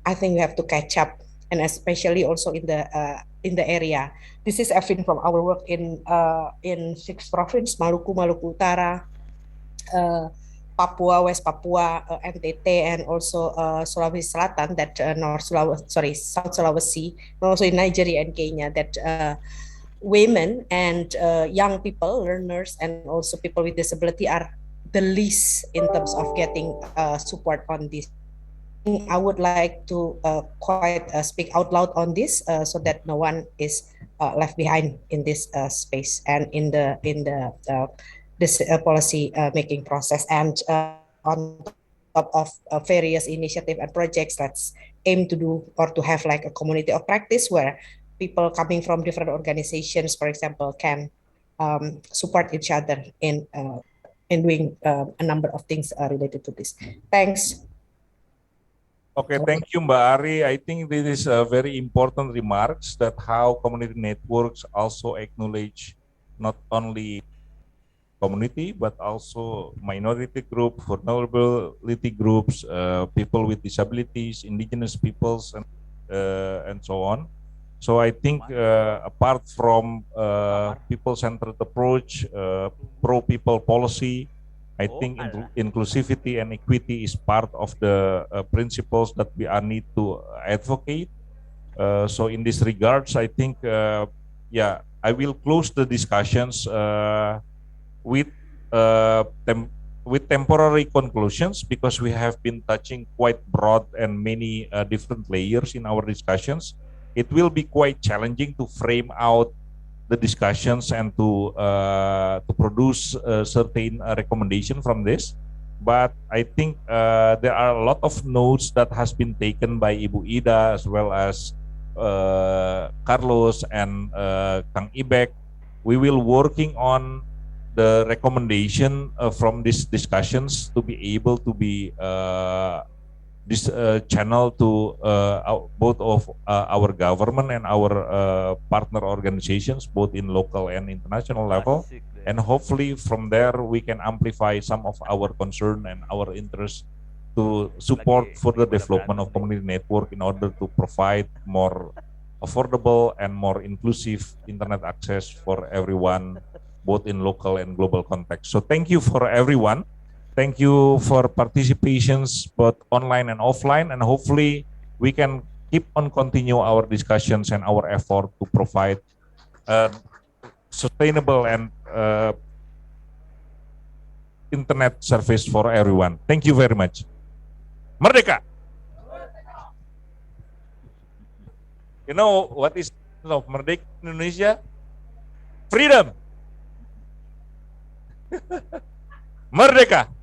Speaker 12: I think we have to catch up, and especially also in the area. This is evident from our work in 6 provinces: Maluku, Maluku Utara, Papua, West Papua, NTT, and also Sulawesi Selatan, that South Sulawesi, and also in Nigeria and Kenya, that women and young people, learners, and also people with disability are the least in terms of getting support on this. I would like to quite speak out loud on this so that no one is left behind in this space and in the this policy making process. And on top of various initiatives and projects, let's aim to do or to have like a community of practice where people coming from different organizations, for example, can support each other in doing a number of things related to this. Thanks.
Speaker 3: Okay, thank you, Mbak Ari. I think this is a very important remarks that how community networks also acknowledge not only community but also minority group, vulnerability groups, people with disabilities, indigenous peoples, and so on. So I think apart from people-centered approach, pro-people policy, I think inclusivity and equity is part of the principles that we need to advocate. So in this regards, I think, yeah, I will close the discussions with temporary conclusions, because we have been touching quite broad and many different layers in our discussions. It will be quite challenging to frame out the discussions and to produce a certain recommendation from this. But I think there are a lot of notes that has been taken by Ibu Ida as well as Carlos and Kang Ibek. We will working on the recommendation from these discussions to be able to be this channel to both of our government and our partner organizations, both in local and international level. And hopefully from there we can amplify some of our concern and our interest to support further development of community network in order to provide more affordable and more inclusive internet access for everyone, both in local and global context. So thank you for everyone. Thank you for participations, both online and offline, and hopefully we can keep on continue our discussions and our effort to provide sustainable and internet service for everyone. Thank you very much. Merdeka! You know what is Merdeka in Indonesia? Freedom! Merdeka!